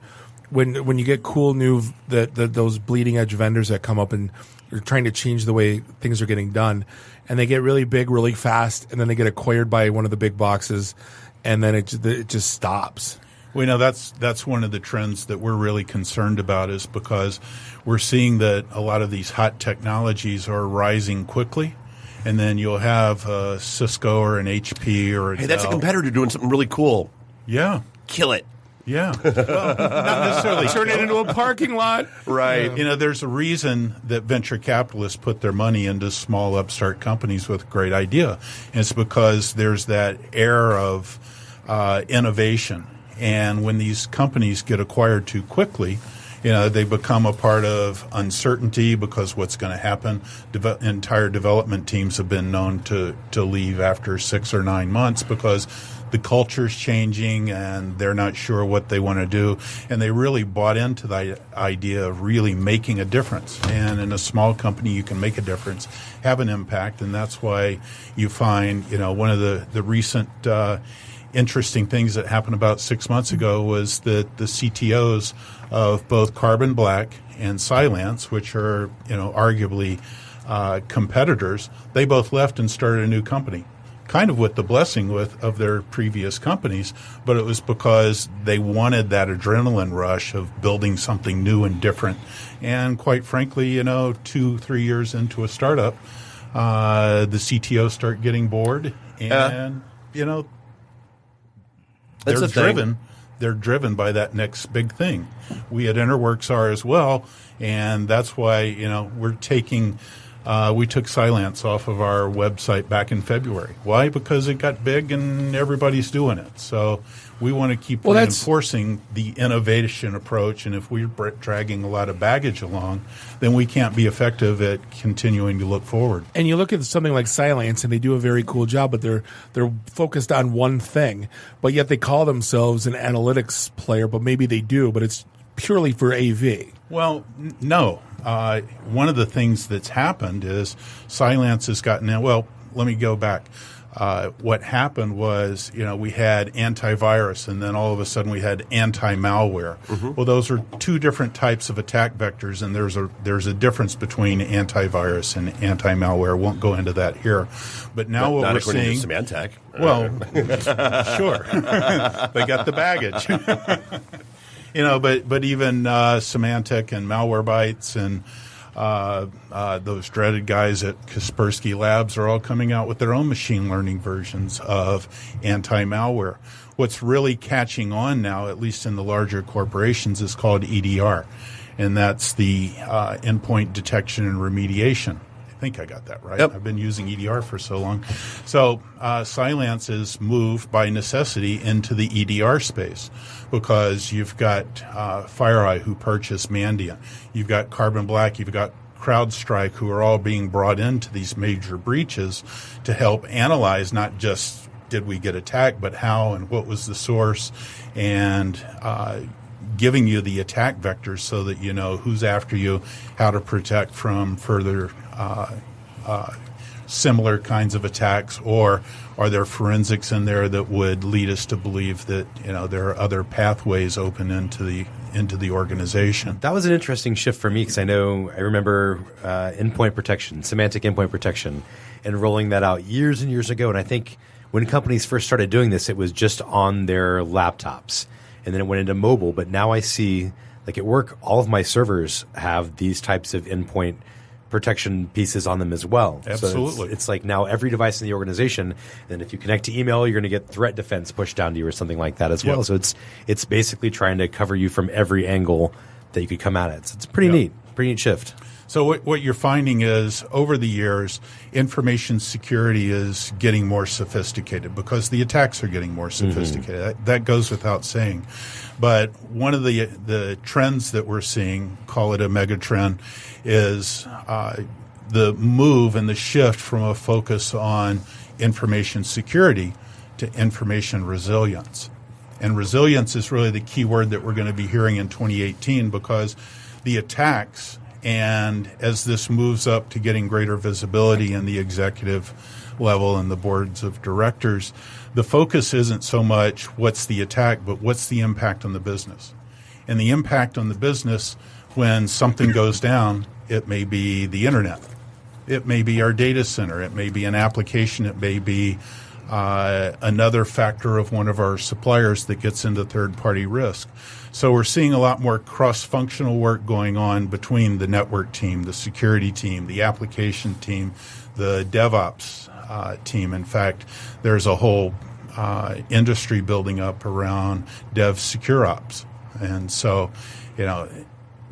when you get cool new those bleeding edge vendors that come up and they're trying to change the way things are getting done, and they get really big really fast, and then they get acquired by one of the big boxes, and then it just stops. Well, that's one of the trends that we're really concerned about, is because we're seeing that a lot of these hot technologies are rising quickly. And then you'll have a Cisco or an HP or a Hey, that's a Dell. competitor doing something really cool. Yeah. Kill it. Yeah. Well, not necessarily. Turn it into a parking lot. Right. Yeah. There's a reason that venture capitalists put their money into small upstart companies with a great idea. And it's because there's that air of innovation. And when these companies get acquired too quickly, they become a part of uncertainty because what's going to happen. Entire development teams have been known to leave after 6 or 9 months because the culture's changing and they're not sure what they want to do. And they really bought into the idea of really making a difference. And in a small company, you can make a difference, have an impact. And that's why you find, one of the recent interesting things that happened about 6 months ago was that the CTOs of both Carbon Black and Cylance, which are arguably competitors, they both left and started a new company, kind of with the blessing of their previous companies, but it was because they wanted that adrenaline rush of building something new and different. And quite frankly, 2-3 years into a startup, the CTOs start getting bored, and That's they're the thing. driven. They're driven by that next big thing. We at Interworks are as well, and that's why we're taking. We took Cylance off of our website back in February. Why? Because it got big and everybody's doing it. So we want to keep reinforcing the innovation approach. And if we're dragging a lot of baggage along, then we can't be effective at continuing to look forward. And you look at something like Cylance, and they do a very cool job, but they're focused on one thing. But yet they call themselves an analytics player, but maybe they do, but it's purely for AV. Well, no. One of the things that's happened is Cylance has gotten in. Well, let me go back. What happened was, we had antivirus, and then all of a sudden we had anti-malware. Mm-hmm. Well, those are two different types of attack vectors, and there's a difference between antivirus and anti-malware. Won't go into that here. But now what we're seeing, Symantec. Well, sure, they got the baggage. But even Symantec and Malwarebytes and Those dreaded guys at Kaspersky Labs are all coming out with their own machine learning versions of anti-malware. What's really catching on now, at least in the larger corporations, is called EDR, and that's the endpoint detection and remediation. I think I got that right. Yep. I've been using EDR for so long. So Cylance is moved by necessity into the EDR space because you've got FireEye who purchased Mandiant. You've got Carbon Black. You've got CrowdStrike who are all being brought into these major breaches to help analyze not just did we get attacked, but how and what was the source, and giving you the attack vectors so that you know who's after you, how to protect from further similar kinds of attacks, or are there forensics in there that would lead us to believe that there are other pathways open into the organization. That was an interesting shift for me because I remember endpoint protection, semantic endpoint protection, and rolling that out years and years ago. And I think when companies first started doing this, it was just on their laptops, and then it went into mobile. But now I see, like at work, all of my servers have these types of endpoint protection pieces on them as well. Absolutely. So it's like now every device in the organization, and if you connect to email, you're going to get threat defense pushed down to you or something like that as well. So it's basically trying to cover you from every angle that you could come at it. So it's pretty neat shift. So what you're finding is over the years, information security is getting more sophisticated because the attacks are getting more sophisticated. That goes without saying. But one of the trends that we're seeing, call it a mega trend, is the move and the shift from a focus on information security to information resilience. And resilience is really the key word that we're going to be hearing in 2018 because the attacks, and as this moves up to getting greater visibility in the executive level and the boards of directors, the focus isn't so much what's the attack, but what's the impact on the business. And the impact on the business, when something goes down, it may be the internet. It may be our data center. It may be an application. It may be another factor of one of our suppliers that gets into third-party risk. So we're seeing a lot more cross-functional work going on between the network team, the security team, the application team, the DevOps team. In fact, there's a whole industry building up around DevSecureOps. And so,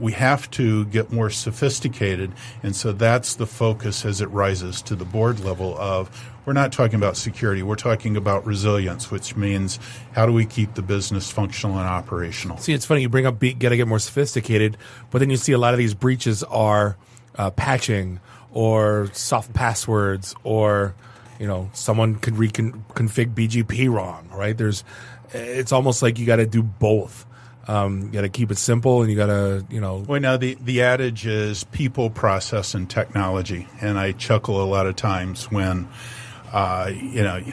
we have to get more sophisticated, and so that's the focus as it rises to the board level of, we're not talking about security, we're talking about resilience, which means how do we keep the business functional and operational. See, it's funny, you bring up got to get more sophisticated, but then you see a lot of these breaches are patching or soft passwords, or someone could config BGP wrong, right? It's almost like you got to do both. You got to keep it simple, and you got to, Well, now the adage is people, process, and technology, and I chuckle a lot of times when,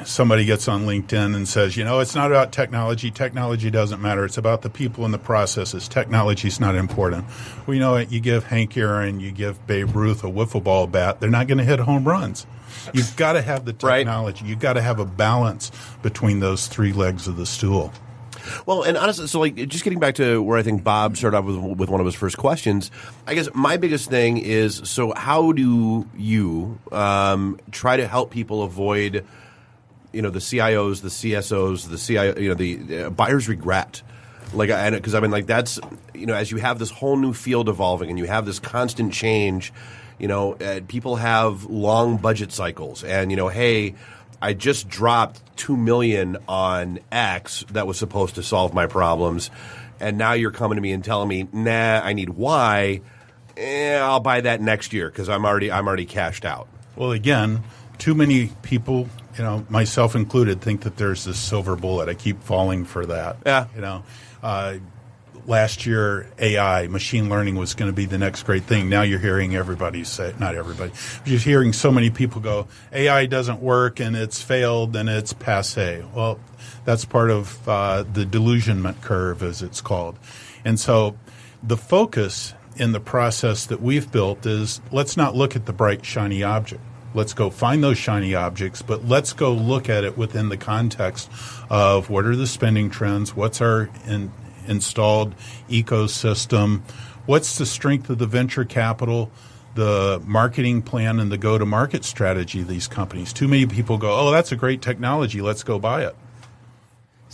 somebody gets on LinkedIn and says, it's not about technology. Technology doesn't matter. It's about the people and the processes. Technology's not important. Well, you know what? You give Hank Aaron, you give Babe Ruth a wiffle ball bat, they're not going to hit home runs. You've got to have the technology. Right. You've got to have a balance between those three legs of the stool. Well, and honestly, so just getting back to where I think Bob started off with one of his first questions, I guess my biggest thing is, so how do you try to help people avoid, the CIOs, the CSOs, the CIO, the buyer's regret? Because that's, as you have this whole new field evolving and you have this constant change, people have long budget cycles, and hey, I just dropped $2 million on X that was supposed to solve my problems, and now you're coming to me and telling me, nah, I need Y. I'll buy that next year because I'm already cashed out. Well, again, too many people, myself included, think that there's this silver bullet. I keep falling for that. Yeah. Last year, AI, machine learning was going to be the next great thing. Now you're hearing everybody say, not everybody, but you're hearing so many people go, AI doesn't work and it's failed and it's passé. Well, that's part of the delusionment curve, as it's called. And so the focus in the process that we've built is, let's not look at the bright, shiny object. Let's go find those shiny objects, but let's go look at it within the context of what are the spending trends, what's our installed ecosystem, what's the strength of the venture capital the marketing plan and the go-to-market strategy of these companies. Too many people go, oh, that's a great technology, let's go buy it.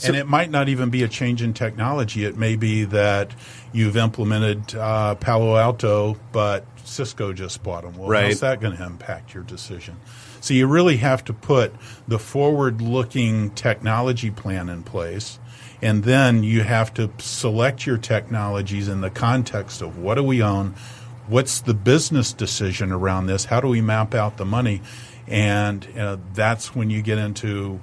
And it might not even be a change in technology. It may be that you've implemented Palo Alto, but Cisco just bought them. Well, how's that going to impact your decision? So you really have to put the forward-looking technology plan in place, and then you have to select your technologies in the context of what do we own, what's the business decision around this, how do we map out the money, and that's when you get into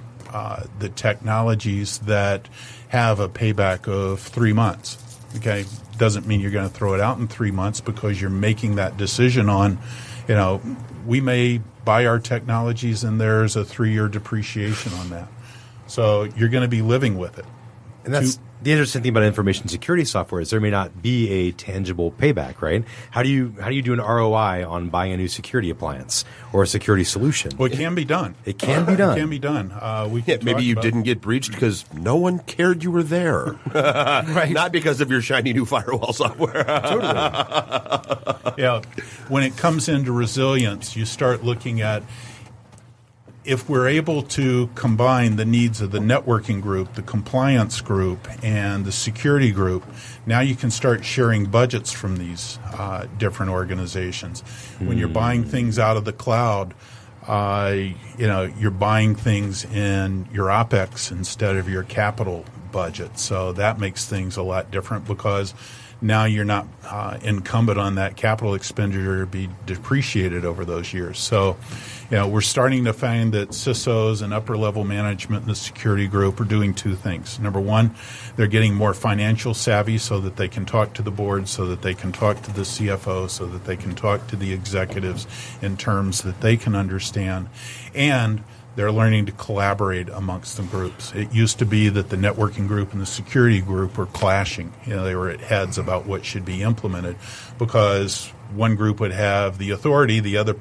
the technologies that have a payback of 3 months. Okay, doesn't mean you're going to throw it out in 3 months because you're making that decision on, we may buy our technologies and there's a 3-year depreciation on that. So you're going to be living with it. And that's the interesting thing about information security software is there may not be a tangible payback, right? How do you do an ROI on buying a new security appliance or a security solution? Well, it can be done. It can be done. It can be done. Maybe you didn't get breached because no one cared you were there. Right. Not because of your shiny new firewall software. Totally. Yeah. When it comes into resilience, you start looking at if we're able to combine the needs of the networking group, the compliance group, and the security group, now you can start sharing budgets from these different organizations. When you're buying things out of the cloud, you're buying things in your OpEx instead of your capital budget. So that makes things a lot different because now you're not incumbent on that capital expenditure to be depreciated over those years. So, we're starting to find that CISOs and upper-level management in the security group are doing two things. Number one, they're getting more financial savvy so that they can talk to the board, so that they can talk to the CFO, so that they can talk to the executives in terms that they can understand. And they're learning to collaborate amongst the groups. It used to be that the networking group and the security group were clashing. They were at heads about what should be implemented because one group would have the authority, the other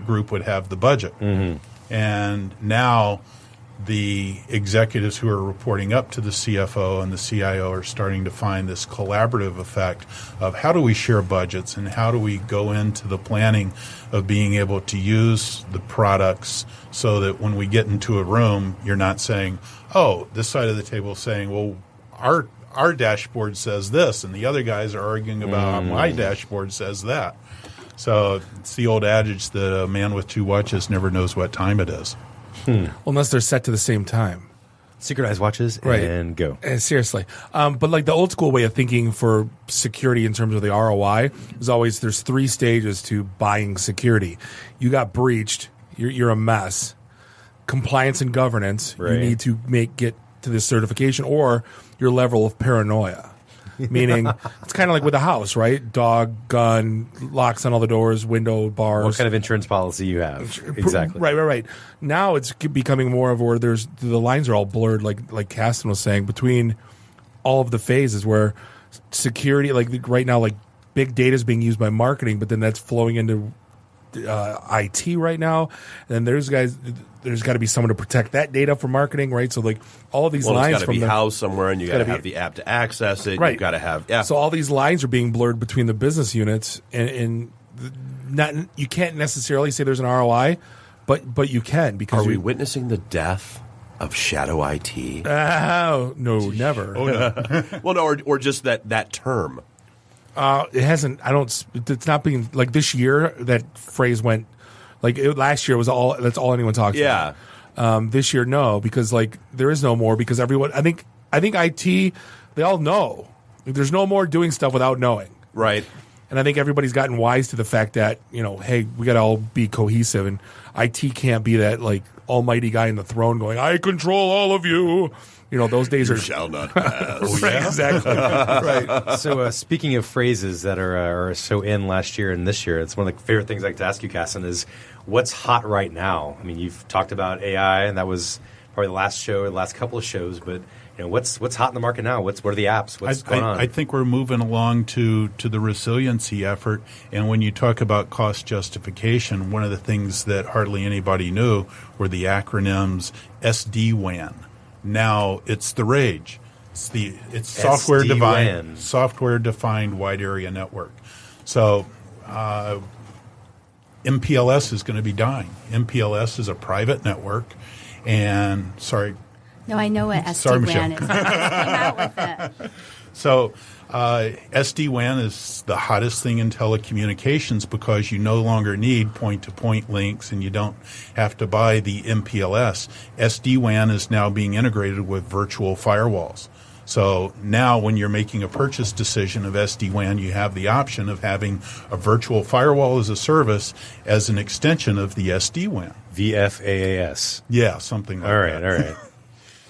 group would have the budget. Mm-hmm. And now the executives who are reporting up to the CFO and the CIO are starting to find this collaborative effect of how do we share budgets and how do we go into the planning of being able to use the products so that when we get into a room, you're not saying, oh, this side of the table is saying, well, our dashboard says this, and the other guys are arguing about my dashboard says that. So it's the old adage that a man with two watches never knows what time it is. Well, unless they're set to the same time. Synchronized watches and go. Seriously. But like the old school way of thinking for security in terms of the ROI is always there's 3 stages to buying security. You got breached. You're a mess. Compliance and governance. Right. You need to get to this certification or your level of paranoia. Meaning, it's kind of like with a house, right? Dog, gun, locks on all the doors, window, bars. What kind of insurance policy you have. Exactly. Right. Now it's becoming more of where the lines are all blurred, like Caston was saying, between all of the phases where security, like right now, like big data is being used by marketing, but then that's flowing into IT right now. And there's got to be someone to protect that data for marketing, right? So like all of these lines it's got to be housed somewhere, and you got to have the app to access it. Right. You've got to have So all these lines are being blurred between the business units, and not you can't necessarily say there's an ROI, but you can because are we witnessing the death of shadow IT? Oh no, never. Oh no. Well, no, or just that term. It hasn't. It's not being like this year. That phrase went like last year was all. That's all anyone talks about. This year, no, because like there is no more because everyone. I think IT. They all know. There's no more doing stuff without knowing. Right. And I think everybody's gotten wise to the fact that hey, we got to all be cohesive, and IT can't be that like almighty guy in the throne going, I control all of you. Those days you shall not pass. Right, exactly. Right. So speaking of phrases that are so in last year and this year, it's one of the favorite things I like to ask you, Caston, is what's hot right now? I mean, you've talked about AI, and that was probably the last couple of shows, but what's hot in the market now? What are the apps? What's going on? I think we're moving along to the resiliency effort, and when you talk about cost justification, one of the things that hardly anybody knew were the acronyms SD-WAN. Now it's the rage. It's software defined wide area network. So MPLS is going to be dying. MPLS is a private network, and No, I know what Sorry, SD-WAN Michelle. is. I just came out with it. So SD-WAN is the hottest thing in telecommunications because you no longer need point-to-point links and you don't have to buy the MPLS. SD-WAN is now being integrated with virtual firewalls. So now when you're making a purchase decision of SD-WAN, you have the option of having a virtual firewall as a service as an extension of the SD-WAN. VFAAS. Yeah, something like that. All right.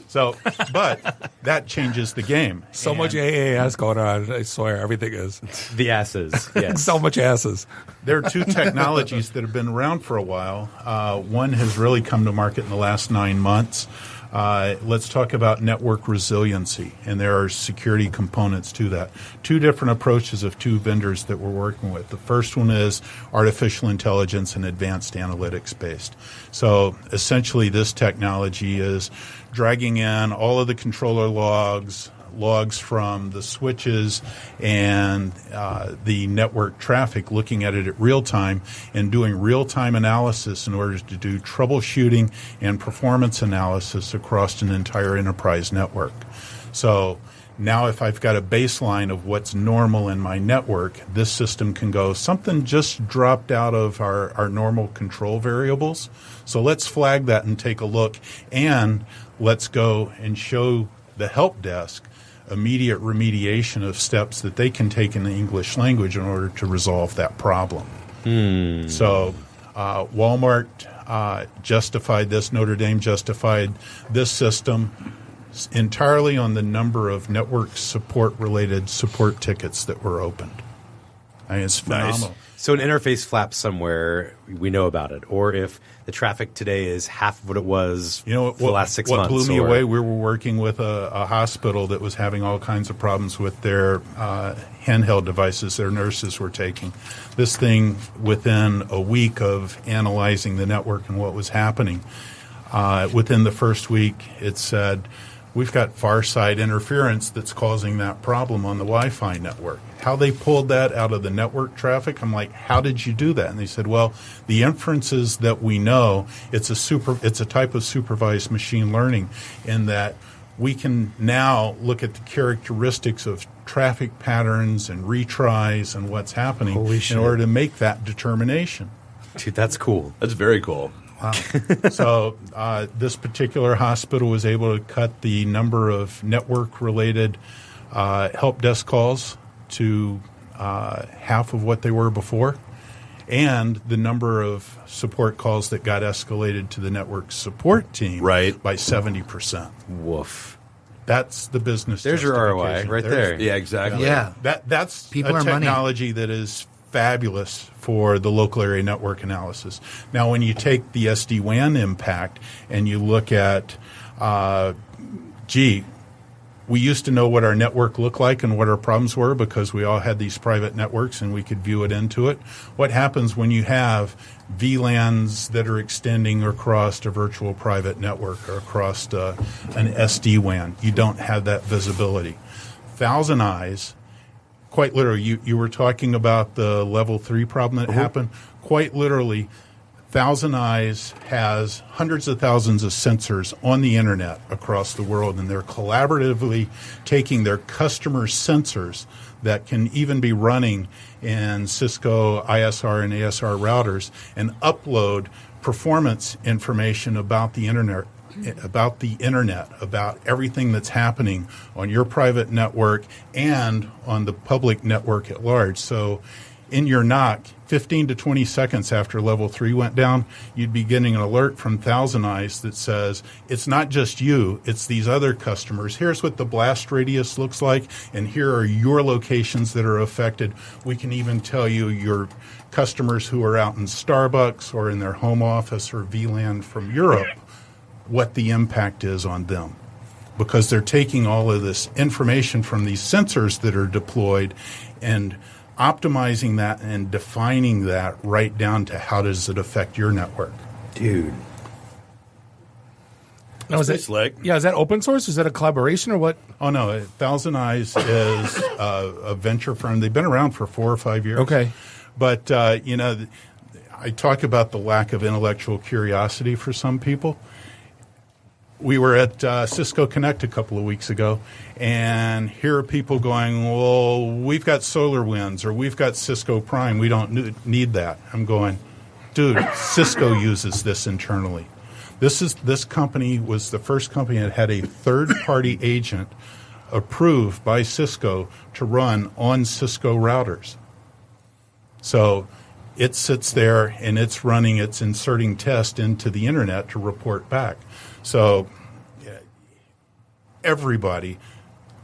So, but that changes the game. So much AAS going on. I swear, everything is. The asses. Yes. So much asses. There are two technologies that have been around for a while. One has really come to market in the last 9 months. Let's talk about network resiliency, and there are security components to that. Two different approaches of two vendors that we're working with. The first one is artificial intelligence and advanced analytics based. So essentially this technology is dragging in all of the controller logs from the switches and the network traffic, looking at it at real time and doing real-time analysis in order to do troubleshooting and performance analysis across an entire enterprise network. So now if I've got a baseline of what's normal in my network, this system can go, something just dropped out of our normal control variables. So let's flag that and take a look, and let's go and show the help desk immediate remediation of steps that they can take in the English language in order to resolve that problem. So Walmart justified this, Notre Dame justified this system entirely on the number of network support-related support tickets that were opened. I mean, it's phenomenal. Nice. So an interface flaps somewhere, we know about it. Or if the traffic today is half of what it was for the last 6 months. What blew me away, we were working with a hospital that was having all kinds of problems with their handheld devices their nurses were taking. This thing, within a week of analyzing the network and what was happening, within the first week it said, we've got far side interference that's causing that problem on the Wi-Fi network. How they pulled that out of the network traffic, I'm like, how did you do that? And they said, well, the inferences that we know, it's a type of supervised machine learning in that we can now look at the characteristics of traffic patterns and retries and what's happening in order to make that determination. Dude, that's cool. That's very cool. Wow. So this particular hospital was able to cut the number of network-related help desk calls to half of what they were before, and the number of support calls that got escalated to the network support team by 70%. Woof. That's the business. There's your ROI right there. Yeah, exactly. Yeah. That's People a are money. technology that is fabulous for the local area network analysis. Now, when you take the SD-WAN impact and you look at, we used to know what our network looked like and what our problems were because we all had these private networks and we could view it into it. What happens when you have VLANs that are extending across a virtual private network or across an SD-WAN? You don't have that visibility. Thousand Eyes, quite literally, you were talking about the level 3 problem that happened. Quite literally, Thousand Eyes has hundreds of thousands of sensors on the internet across the world, and they're collaboratively taking their customer sensors that can even be running in Cisco ISR and ASR routers and upload performance information about the internet, about everything that's happening on your private network and on the public network at large. So in your NOC, 15 to 20 seconds after level 3 went down, you'd be getting an alert from Thousand Eyes that says, it's not just you, it's these other customers. Here's what the blast radius looks like, and here are your locations that are affected. We can even tell you your customers who are out in Starbucks or in their home office or VLAN from Europe, what the impact is on them. Because they're taking all of this information from these sensors that are deployed and optimizing that and defining that right down to how does it affect your network. Dude. Now, is that open source? Is that a collaboration or what? Oh, no. Thousand Eyes is a venture firm. They've been around for 4 or 5 years. Okay. But, I talk about the lack of intellectual curiosity for some people. We were at Cisco Connect a couple of weeks ago, and here are people going, well, we've got SolarWinds or we've got Cisco Prime. We don't need that. I'm going, dude, Cisco uses this internally. This company was the first company that had a third-party agent approved by Cisco to run on Cisco routers. So it sits there and it's running, it's inserting test into the internet to report back. So everybody,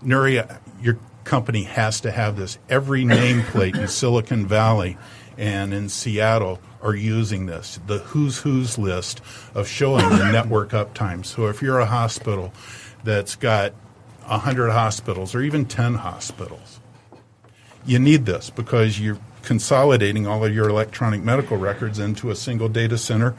Nuria, your company has to have this. Every nameplate in Silicon Valley and in Seattle are using this. The who's list of showing the network uptime. So if you're a hospital that's got 100 hospitals or even 10 hospitals, you need this because you're consolidating all of your electronic medical records into a single data center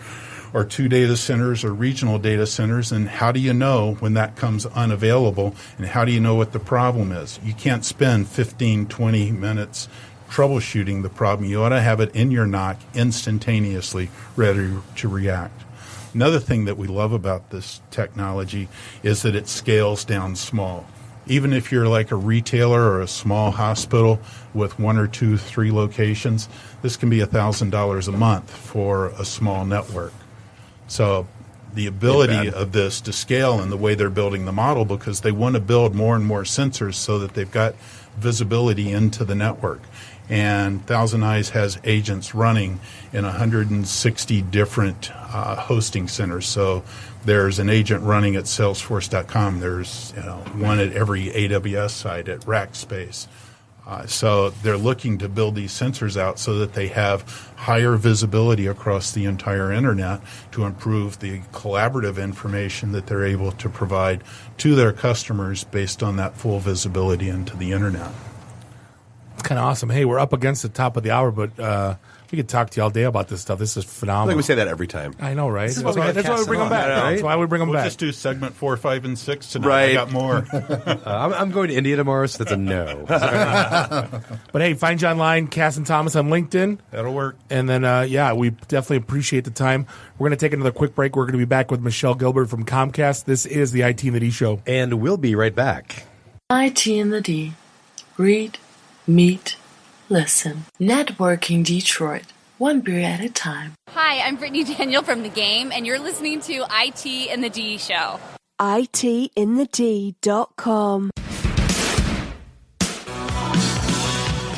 or 2 data centers or regional data centers, and how do you know when that comes unavailable, and how do you know what the problem is? You can't spend 15, 20 minutes troubleshooting the problem. You ought to have it in your NOC instantaneously ready to react. Another thing that we love about this technology is that it scales down small. Even if you're like a retailer or a small hospital with 1 or 2, 3 locations, this can be $1,000 a month for a small network. So the ability of this to scale and the way they're building the model, because they want to build more and more sensors so that they've got visibility into the network. And Thousand Eyes has agents running in 160 different hosting centers. So there's an agent running at Salesforce.com. There's one at every AWS site at Rackspace. So they're looking to build these sensors out so that they have higher visibility across the entire internet to improve the collaborative information that they're able to provide to their customers based on that full visibility into the internet. It's kind of awesome. Hey, we're up against the top of the hour, but we could talk to you all day about this stuff. This is phenomenal. I think we say that every time. I know, right? That's why we bring them back. Right? That's why we bring them we'll back. Just do segment 4, 5, and 6 tonight. Right. I got more. I'm going to India tomorrow, so that's a no. But hey, find you online, Caston Thomas on LinkedIn. That'll work. And then, we definitely appreciate the time. We're going to take another quick break. We're going to be back with Michelle Gilbert from Comcast. This is the IT and the D Show. And we'll be right back. IT and the D. Read, meet, listen. Networking Detroit. One beer at a time. Hi, I'm Brittany Daniel from The Game, and you're listening to IT and the D Show. ITinthed.com.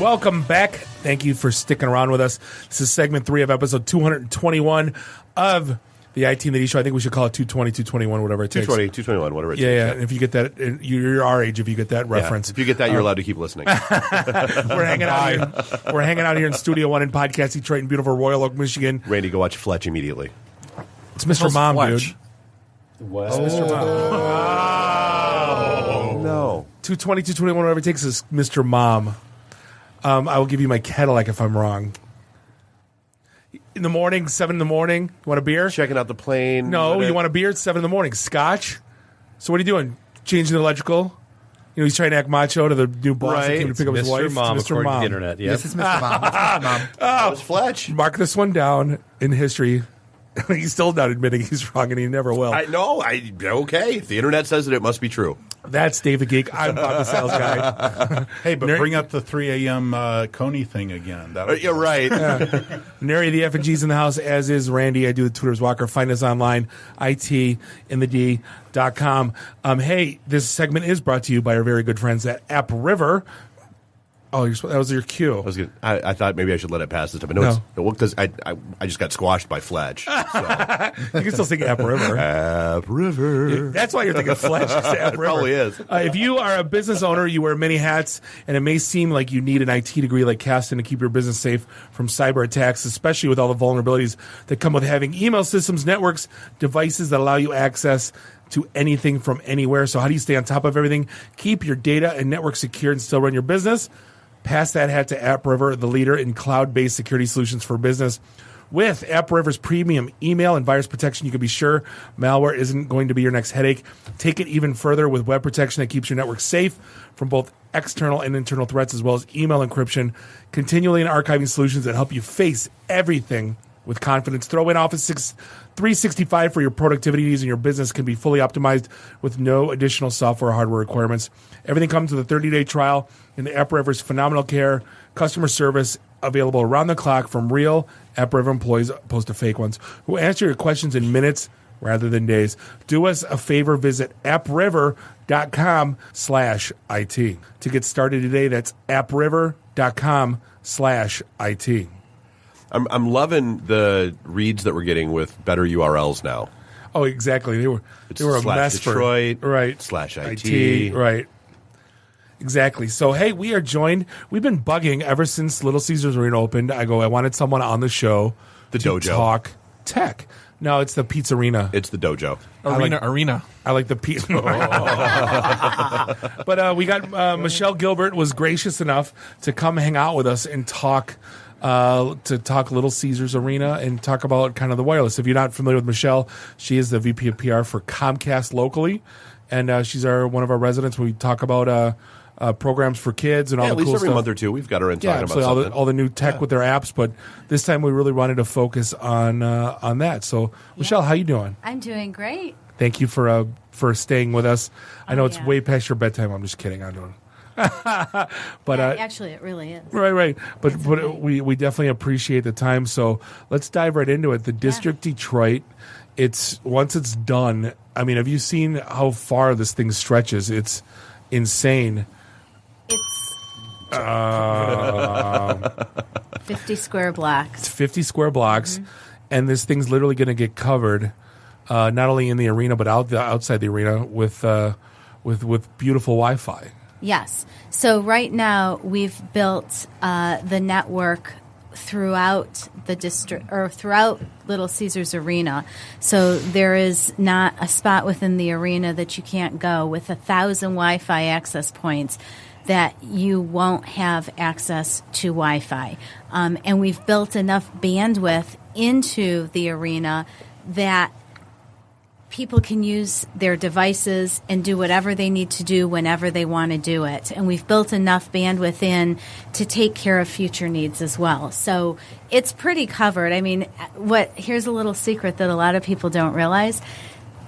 Welcome back. Thank you for sticking around with us. This is segment 3 of episode 221 of the IT and the D Show. I think we should call it 220, 221, whatever it takes. 221, whatever it takes. Yeah. And if you get that, you're our age if you get that reference. If you get that, you're allowed to keep listening. We're hanging out here. We're hanging out here in Studio 1 in Podcast Detroit in beautiful Royal Oak, Michigan. Randy, go watch Fletch immediately. It's Mr. Mom, Fletch? dude. What? It's Mr. Mom. Oh, no. 220, 221, whatever it takes is Mr. Mom. I will give you my Cadillac if I'm wrong. In the morning, 7 in the morning. You want a beer? Checking out the plane. No, you want a beer? It's 7 in the morning. Scotch. So what are you doing? Changing the electrical? He's trying to act macho to the new boss that came to pick up his wife. Mom, it's Mr. according Mom. to the internet. Yep. This is Mr. Mom. It's Mr. Mom. That was Fletch. Mark this one down in history. He's still not admitting he's wrong, and he never will. Okay. If the internet says it, it must be true. That's Dave the Geek. I'm Bob the Sales Guy. Hey, but bring up the 3 a.m. Coney thing again. You're right. Neri, the F&G's in the house, as is Randy. I do the Twitter's Walker. Find us online, itinthed.com. Hey, this segment is brought to you by our very good friends at App River. Oh, that was your cue. I thought maybe I should let it pass this time. No, because I just got squashed by Fletch. So. You can still sing App River. App River. That's why you're thinking Fletch. App River. It probably is. If you are a business owner, you wear many hats, and it may seem like you need an IT degree like Caston to keep your business safe from cyber attacks, especially with all the vulnerabilities that come with having email systems, networks, devices that allow you access to anything from anywhere. So how do you stay on top of everything, keep your data and network secure, and still run your business? Pass that hat to AppRiver, the leader in cloud-based security solutions for business. With AppRiver's premium email and virus protection, you can be sure malware isn't going to be your next headache. Take it even further with web protection that keeps your network safe from both external and internal threats, as well as email encryption, continually and archiving solutions that help you face everything with confidence. Throw in Office 365 for your productivity needs, and your business can be fully optimized with no additional software or hardware requirements. Everything comes with a 30-day trial, and the App River's phenomenal care, customer service available around the clock from real App River employees opposed to fake ones who answer your questions in minutes rather than days. Do us a favor, visit appriver.com/IT. To get started today, that's appriver.com/IT. I'm loving the reads that we're getting with better URLs now. Oh, exactly. They were a mess Detroit, for right /IT. Right. Exactly. So, hey, we are joined. We've been bugging ever since Little Caesars Arena opened. I wanted someone on the show to dojo. talk tech. No, it's the Pizza Arena. It's the dojo. Arena. I like the pizza. But we got Michelle Gilbert was gracious enough to come hang out with us and talk Little Caesars Arena and talk about kind of the wireless. If you're not familiar with Michelle, she is the VP of PR for Comcast locally, and she's one of our residents. We talk about programs for kids and all the cool stuff. At least every month or two, we've got her in talking about something. all the new tech with their apps, but this time we really wanted to focus on that. So, Michelle, how you doing? I'm doing great. Thank you for staying with us. I know it's way past your bedtime. I'm just kidding. I'm doing. But actually, it really is. Right. But we definitely appreciate the time. So let's dive right into it. The District Detroit. Once it's done. I mean, have you seen how far this thing stretches? It's insane. It's 50 square blocks. It's 50 square blocks, and this thing's literally going to get covered, not only in the arena but outside the arena with beautiful Wi-Fi. Yes. So right now we've built the network throughout the district or throughout Little Caesars Arena. So there is not a spot within the arena that you can't go with 1,000 Wi-Fi access points that you won't have access to Wi-Fi. And we've built enough bandwidth into the arena that people can use their devices and do whatever they need to do whenever they want to do it. And we've built enough bandwidth in to take care of future needs as well. So it's pretty covered. I mean, here's a little secret that a lot of people don't realize.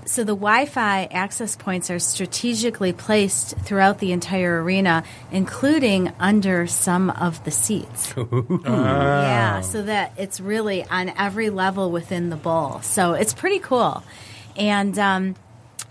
So the Wi-Fi access points are strategically placed throughout the entire arena, including under some of the seats. Yeah, so that it's really on every level within the bowl. So it's pretty cool. And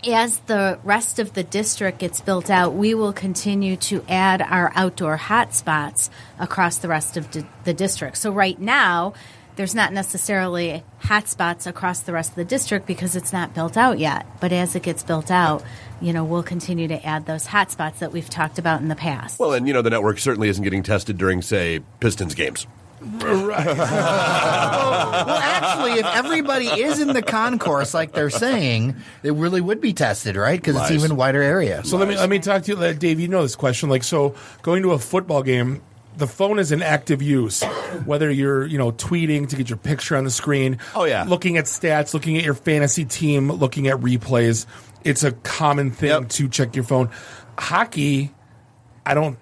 as the rest of the district gets built out, we will continue to add our outdoor hotspots across the rest of the district. So right now, there's not necessarily hotspots across the rest of the district because it's not built out yet. But as it gets built out, we'll continue to add those hotspots that we've talked about in the past. Well, and the network certainly isn't getting tested during, say, Pistons games. Right. Well, actually, if everybody is in the concourse like they're saying, it really would be tested, right? Because it's even wider area. So let me talk to you, Dave. You know this question. So going to a football game, the phone is in active use. Whether you're tweeting to get your picture on the screen, looking at stats, looking at your fantasy team, looking at replays, it's a common thing to check your phone. Hockey, I don't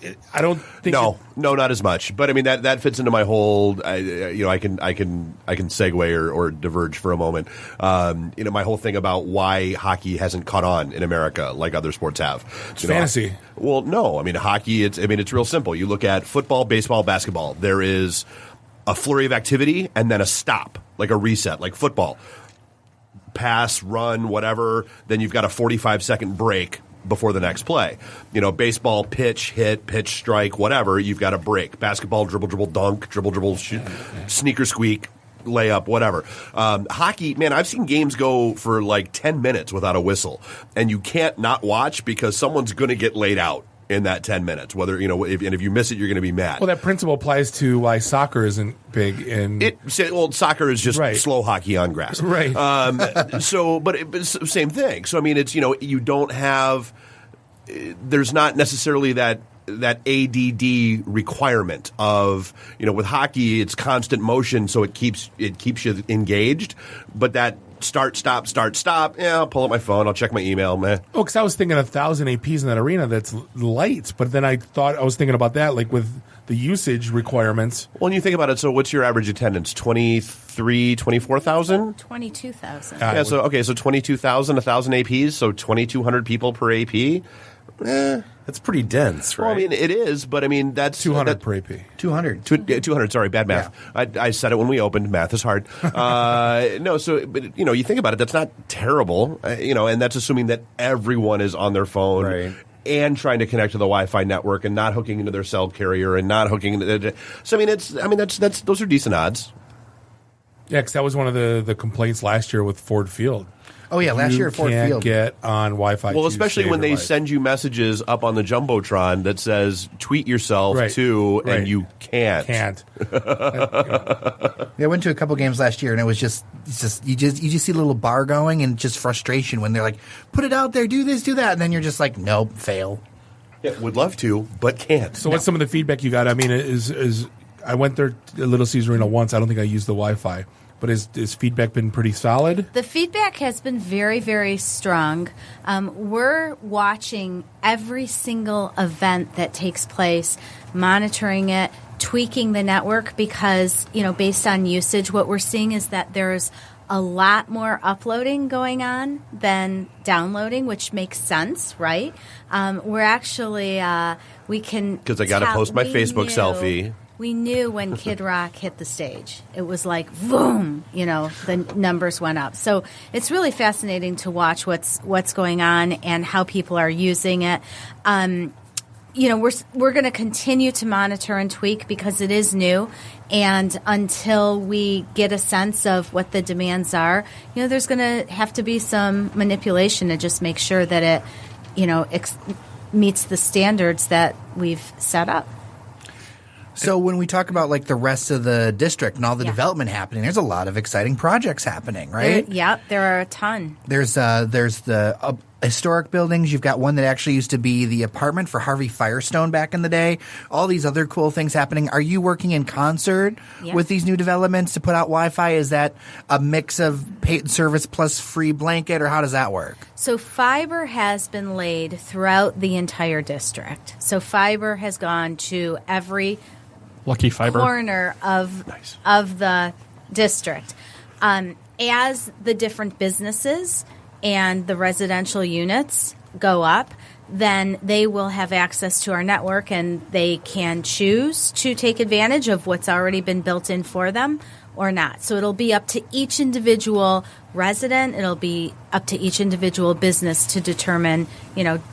think no, not as much. But I mean that fits into my whole. I can segue or diverge for a moment. My whole thing about why hockey hasn't caught on in America like other sports have. It's fantasy. Well, no. I mean hockey. It's real simple. You look at football, baseball, basketball. There is a flurry of activity and then a stop, like a reset, like football. Pass, run, whatever. Then you've got a 45-second break before the next play. Baseball, pitch, hit, pitch, strike, whatever, you've got a break. Basketball, dribble, dunk, dribble, shoot, sneaker squeak, layup, whatever. Hockey, man, I've seen games go for like 10 minutes without a whistle, and you can't not watch because someone's going to get laid out in that 10 minutes. Whether, if you miss it, you're going to be mad. Well, that principle applies to why soccer isn't big in... soccer is just slow hockey on grass. Right. But same thing. So, I mean, it's, you don't have... There's not necessarily that ADD requirement of, with hockey, it's constant motion, so it keeps you engaged. But that start, stop. Yeah, I'll pull up my phone. I'll check my email. Man. Oh, because I was thinking 1,000 APs in that arena. That's light. But then I was thinking about that, like with the usage requirements. Well, when you think about it, so what's your average attendance? 24,000? 22,000. Yeah, so 22,000, 1,000 APs, so 2,200 people per AP. That's pretty dense, right? Well, I mean, it is, but I mean, that's 200 per AP. 200. 200, sorry, bad math. Yeah. I said it when we opened. Math is hard. No, so, but, you think about it, that's not terrible, and that's assuming that everyone is on their phone. Right. And trying to connect to the Wi-Fi network and not hooking into their cell carrier and not hooking into that's those are decent odds. Yeah, because that was one of the complaints last year with Ford Field. Oh, yeah, last year at Ford Field. Field. Get on Wi-Fi. Well, especially when they send you messages up on the Jumbotron that says, tweet yourself to, and you can't. Yeah, I went to a couple games last year, and it was just you just see a little bar going and just frustration when they're like, put it out there, do this, do that. And then you're just like, nope, fail. Yeah, would love to, but can't. So what's some of the feedback you got? I mean, is I went there to Little Caesar Arena once. I don't think I used the Wi-Fi. But has feedback been pretty solid? The feedback has been very, very strong. We're watching every single event that takes place, monitoring it, tweaking the network because, based on usage, what we're seeing is that there's a lot more uploading going on than downloading, which makes sense, right? We're actually, we can... Because I got to post my Facebook selfie. We knew when Kid Rock hit the stage. It was like, boom, the numbers went up. So it's really fascinating to watch what's going on and how people are using it. We're going to continue to monitor and tweak because it is new. And until we get a sense of what the demands are, there's going to have to be some manipulation to just make sure that it, meets the standards that we've set up. So when we talk about like the rest of the district and all the development happening, there's a lot of exciting projects happening, right? There are a ton. There's the historic buildings. You've got one that actually used to be the apartment for Harvey Firestone back in the day. All these other cool things happening. Are you working in concert with these new developments to put out Wi-Fi? Is that a mix of paid service plus free blanket, or how does that work? So fiber has been laid throughout the entire district. So fiber has gone to every Lucky fiber corner of the district. As the different businesses and the residential units go up, then they will have access to our network and they can choose to take advantage of what's already been built in for them or not. So it'll be up to each individual resident. It'll be up to each individual business to determine,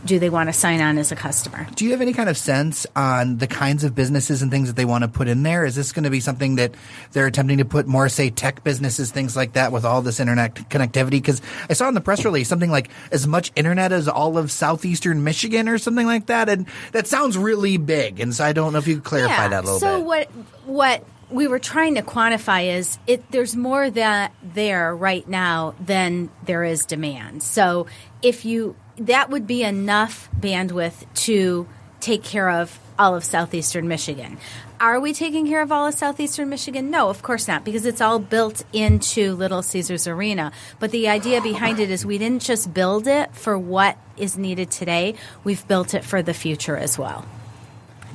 do they want to sign on as a customer? Do you have any kind of sense on the kinds of businesses and things that they want to put in there? Is this going to be something that they're attempting to put more, say, tech businesses, things like that with all this internet connectivity? Because I saw in the press release something like as much internet as all of southeastern Michigan or something like that. And that sounds really big. And so I don't know if you could clarify that a little bit. So what we were trying to quantify is there's more that there right now than there is demand. So that would be enough bandwidth to take care of all of southeastern Michigan. Are we taking care of all of southeastern Michigan? No, of course not, because it's all built into Little Caesars Arena. But the idea behind it is we didn't just build it for what is needed today. We've built it for the future as well.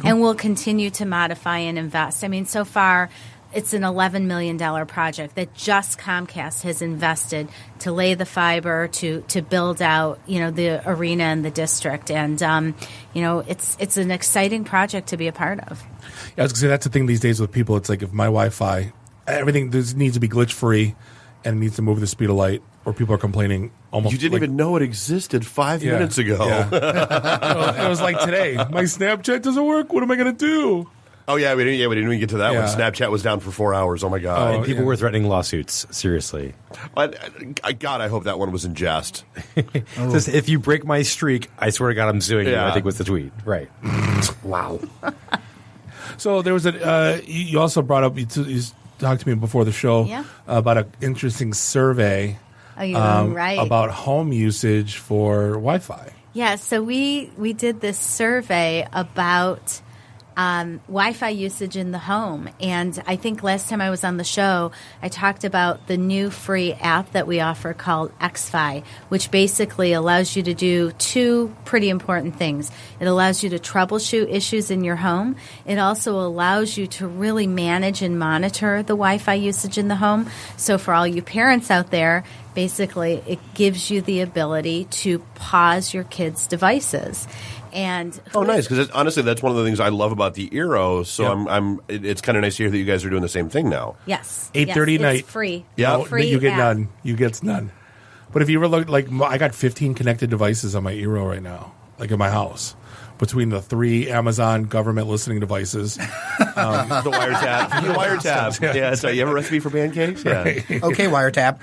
And we'll continue to modify and invest. I mean, so far, it's an $11 million project that just Comcast has invested to lay the fiber, to build out, the arena and the district. And, it's an exciting project to be a part of. Yeah, I was going to say, that's the thing these days with people. It's like if my Wi-Fi, everything needs to be glitch-free and needs to move the speed of light, or people are complaining almost. You didn't even know it existed 5 minutes ago. Yeah. It was like today. My Snapchat doesn't work. What am I going to do? Oh, yeah, we didn't even get to that one. Snapchat was down for 4 hours. Oh, my God. And people were threatening lawsuits. Seriously. God, I hope that one was in jest. Just, if you break my streak, I swear to God, I'm suing you, I think was the tweet. Right. Wow. So there was you also brought up, you talked to me before the show about an interesting survey about home usage for Wi-Fi. Yeah, so we did this survey about Wi-Fi usage in the home. And I think last time I was on the show, I talked about the new free app that we offer called Xfi, which basically allows you to do two pretty important things. It allows you to troubleshoot issues in your home. It also allows you to really manage and monitor the Wi-Fi usage in the home. So for all you parents out there, basically it gives you the ability to pause your kids' devices. And nice, because honestly, that's one of the things I love about the Eero. So it's kind of nice to hear that you guys are doing the same thing now. Yes, 8:30 night, it's free. Yeah, free. You get app. none. You get none. But if you ever look, like I got 15 connected devices on my Eero right now, like in my house, between the 3 Amazon government listening devices, The wiretap. Yeah. So you have a recipe for pancakes? Yeah. Okay, wiretap.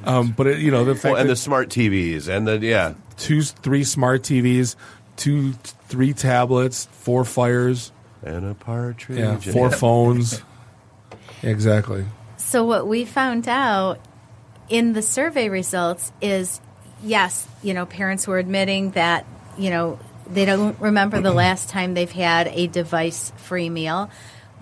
But the fact and that the smart TVs and the 3 smart TVs. 3 tablets, 4 fires, and a partridge. Yeah, 4 phones. Exactly. So what we found out in the survey results is, yes, parents were admitting that, they don't remember the last time they've had a device-free meal,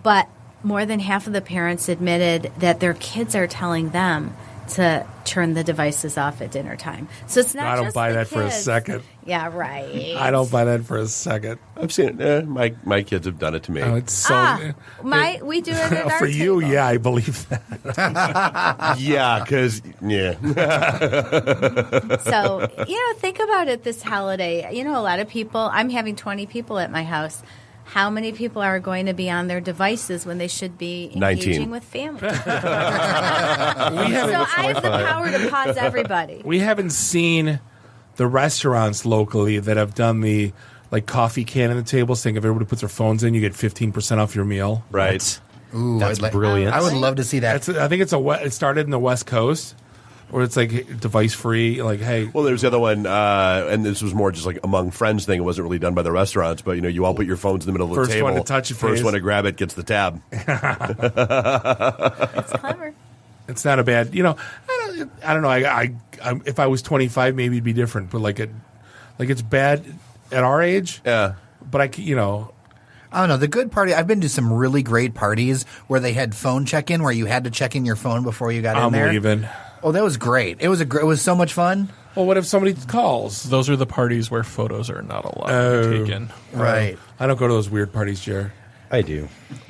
but more than half of the parents admitted that their kids are telling them to turn the devices off at dinner time. So it's not. I don't just buy the that for a kids. second. Yeah, right. I don't buy that for a second. I've seen it. My kids have done it to me. Oh, it's so. We do it at our for you, table. yeah, I believe that. Yeah, because So think about it this holiday. A lot of people. I'm having 20 people at my house. How many people are going to be on their devices when they should be engaging 19. with family? We So I have the power to pause everybody. We haven't seen the restaurants locally that have done the coffee can on the table, saying if everybody puts their phones in, you get 15% off your meal. Right. Ooh, That's brilliant. I would love to see that. I think it started in the West Coast, where it's device free. Like, hey, Well, there's the other one, and this was more just like among friends thing. It wasn't really done by the restaurants, but you all put your phones in the middle of the First table. one to touch it, First please. one to grab it gets the tab. It's clever. it's not a bad. I don't know. I if I was 25, maybe it'd be different. But it's bad at our age. Yeah. But I don't know. The good party, I've been to some really great parties where they had phone check-in, where you had to check in your phone before you got in there. I'm leaving. Oh, that was great. It was so much fun. Well, what if somebody calls? Those are the parties where photos are not allowed to be taken. Right. I don't go to those weird parties, Jer. I do.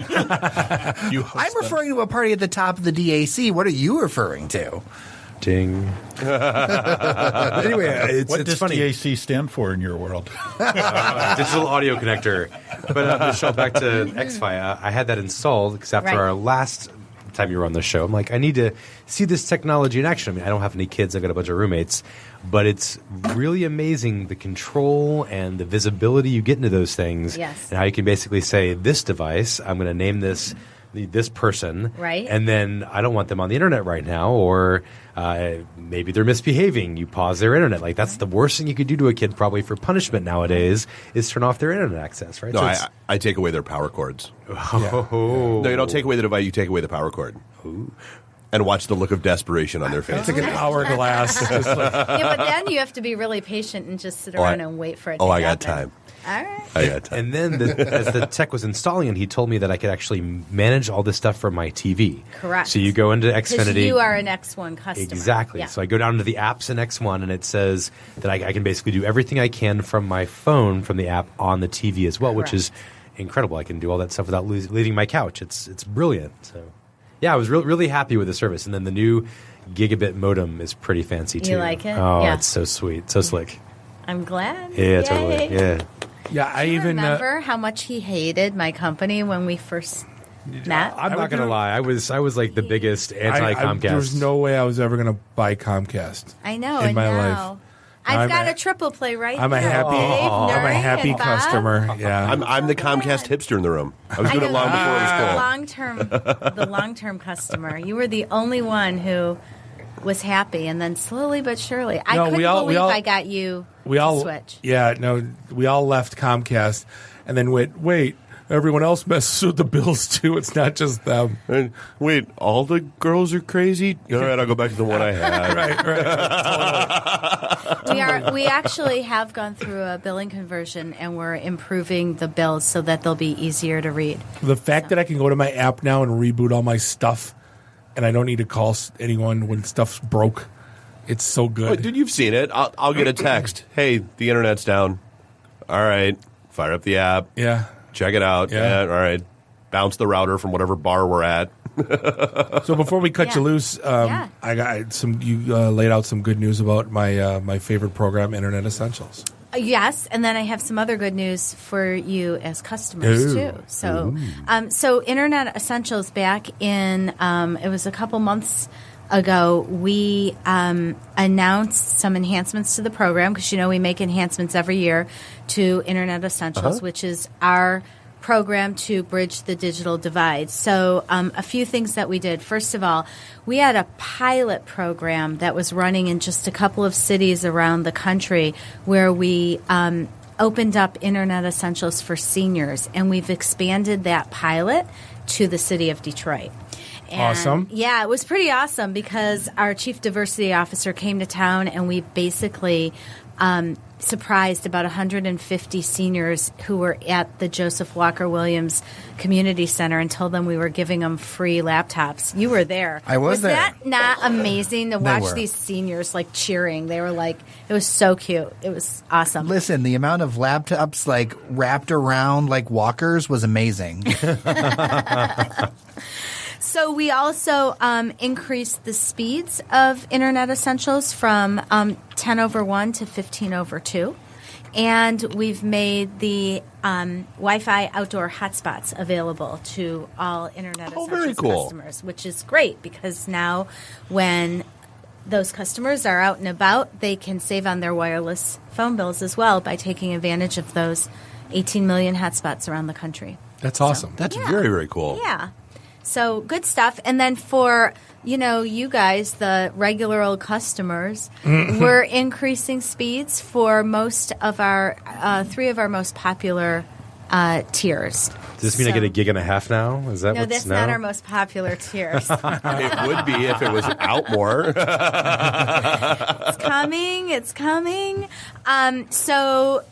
I'm referring to a party at the top of the DAC. What are you referring to? Ding. Anyway, What it's does funny. DAC stand for in your world? Digital audio connector. But Michelle, back to Xfi. I had that installed because after Right. our last time you were on the show, I'm like, I need to see this technology in action. I mean, I don't have any kids. I've got a bunch of roommates. But it's really amazing the control and the visibility you get into those things. Yes. And how you can basically say, this device, I'm going to name this person. Right. And then I don't want them on the internet right now, or maybe they're misbehaving. You pause their internet. Like, that's the worst thing you could do to a kid probably for punishment nowadays is turn off their internet access, right? No, So I take away their power cords. Oh. No, you don't take away the device. You take away the power cord. Ooh. And watch the look of desperation on their face. It's like an hourglass. Just like, Yeah, but then you have to be really patient and just sit around and wait for it to I got happen. time. All right. I got time. And then as the tech was installing it, he told me that I could actually manage all this stuff from my TV. Correct. So you go into Because Xfinity. you are an X1 customer. Exactly. Yeah. So I go down to the apps in X1, and it says that I can basically do everything I can from my phone from the app on the TV as well, which is incredible. I can do all that stuff without leaving my couch. It's brilliant. So yeah, I was really happy with the service. And then the new gigabit modem is pretty fancy too. You like it? Oh, Yeah. it's so sweet, so slick. I'm glad. Yeah, Yay. totally. Yeah. yeah, I even Remember how much he hated my company when we first met? I'm not going to lie. I was like the biggest anti-Comcast. There's no way I was ever going to buy Comcast. I know. in and my now life. I've got a triple play right I'm a here. happy. Dave, I'm a Nuri, happy and Bob. customer. Yeah. I'm the Comcast hipster in the room. I was doing it long before it was cool. The long-term customer. You were the only one who was happy, and then slowly but surely, I couldn't believe I got you to switch. Yeah, no, we all left Comcast, and then wait. Everyone else messes with the bills too. It's not just them. And wait, all the girls are crazy? All right, I'll go back to the one I had. right. We actually have gone through a billing conversion, and we're improving the bills so that they'll be easier to read. The fact that I can go to my app now and reboot all my stuff, and I don't need to call anyone when stuff's broke, it's so good. Wait, dude, you've seen it. I'll get a text. Hey, the internet's down. All right. Fire up the app. Yeah. Check it out. Yeah. All right. Bounce the router from whatever bar we're at. So before we cut you loose, I got some. You laid out some good news about my favorite program, Internet Essentials. Yes, and then I have some other good news for you as customers too. So Internet Essentials back in it was a couple months ago, we announced some enhancements to the program because we make enhancements every year to Internet Essentials, which is our program to bridge the digital divide. So a few things that we did. First of all, we had a pilot program that was running in just a couple of cities around the country where we opened up Internet Essentials for seniors, and we've expanded that pilot to the city of Detroit. And awesome. Yeah, it was pretty awesome because our chief diversity officer came to town, and we basically surprised about 150 seniors who were at the Joseph Walker Williams Community Center and told them we were giving them free laptops. You were there. I was there. That not amazing to watch these seniors cheering? They were it was so cute. It was awesome. Listen, the amount of laptops wrapped around like walkers was amazing. So we also increased the speeds of Internet Essentials from 10 over 1 to 15 over 2. And we've made the Wi-Fi outdoor hotspots available to all Internet Essentials customers, which is great because now when those customers are out and about, they can save on their wireless phone bills as well by taking advantage of those 18 million hotspots around the country. That's awesome. That's very, very cool. Yeah. So good stuff. And then for, you guys, the regular old customers, we're increasing speeds for most of our 3 of our most popular tiers. Does this mean I get a gig and a half now? Is that No, that's not our most popular tiers. It would be if it was out more. It's coming. So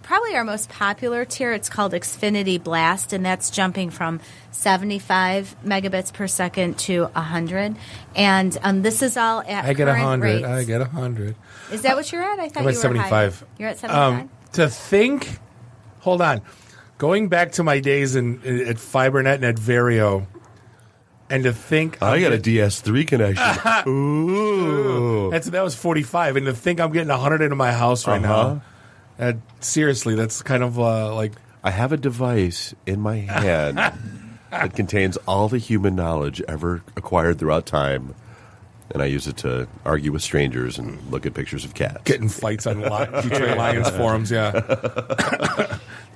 probably our most popular tier, it's called Xfinity Blast, and that's jumping from 75 megabits per second to 100. And this is all at I get current 100. rates. I get 100. Is that what you're at? I thought I'm you at were 75. higher. You're at 75? To think, hold on, going back to my days at FiberNet and at Vario, and to think I got a DS3 connection. Ooh. That was 45, and to think I'm getting 100 into my house right now. Seriously, that's kind of like... I have a device in my hand that contains all the human knowledge ever acquired throughout time, and I use it to argue with strangers and look at pictures of cats. Get in fights on Detroit Lions forums, yeah.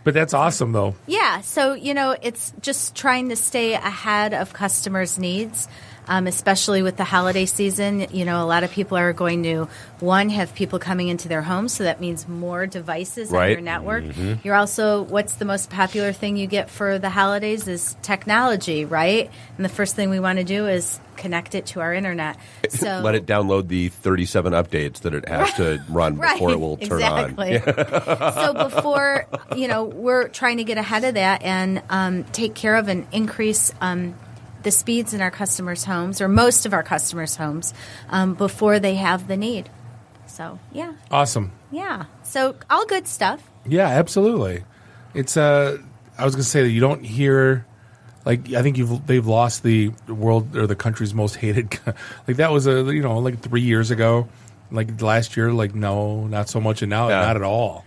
But that's awesome, though. Yeah, so, it's just trying to stay ahead of customers' needs, especially with the holiday season. A lot of people are going to, have people coming into their homes, so that means more devices on your network. Mm-hmm. You're also, what's the most popular thing you get for the holidays is technology, right? And the first thing we want to do is connect it to our internet. So let it download the 37 updates that it has to run before it will turn on. So before, we're trying to get ahead of that and take care of and increase the speeds in our customers' homes, or most of our customers' homes, before they have the need. So, yeah. Awesome. Yeah. So all good stuff. Yeah, absolutely. It's I was going to say that you don't hear... I think they've lost the world or the country's most hated. That was 3 years ago. Last year, no, not so much, and now not at all.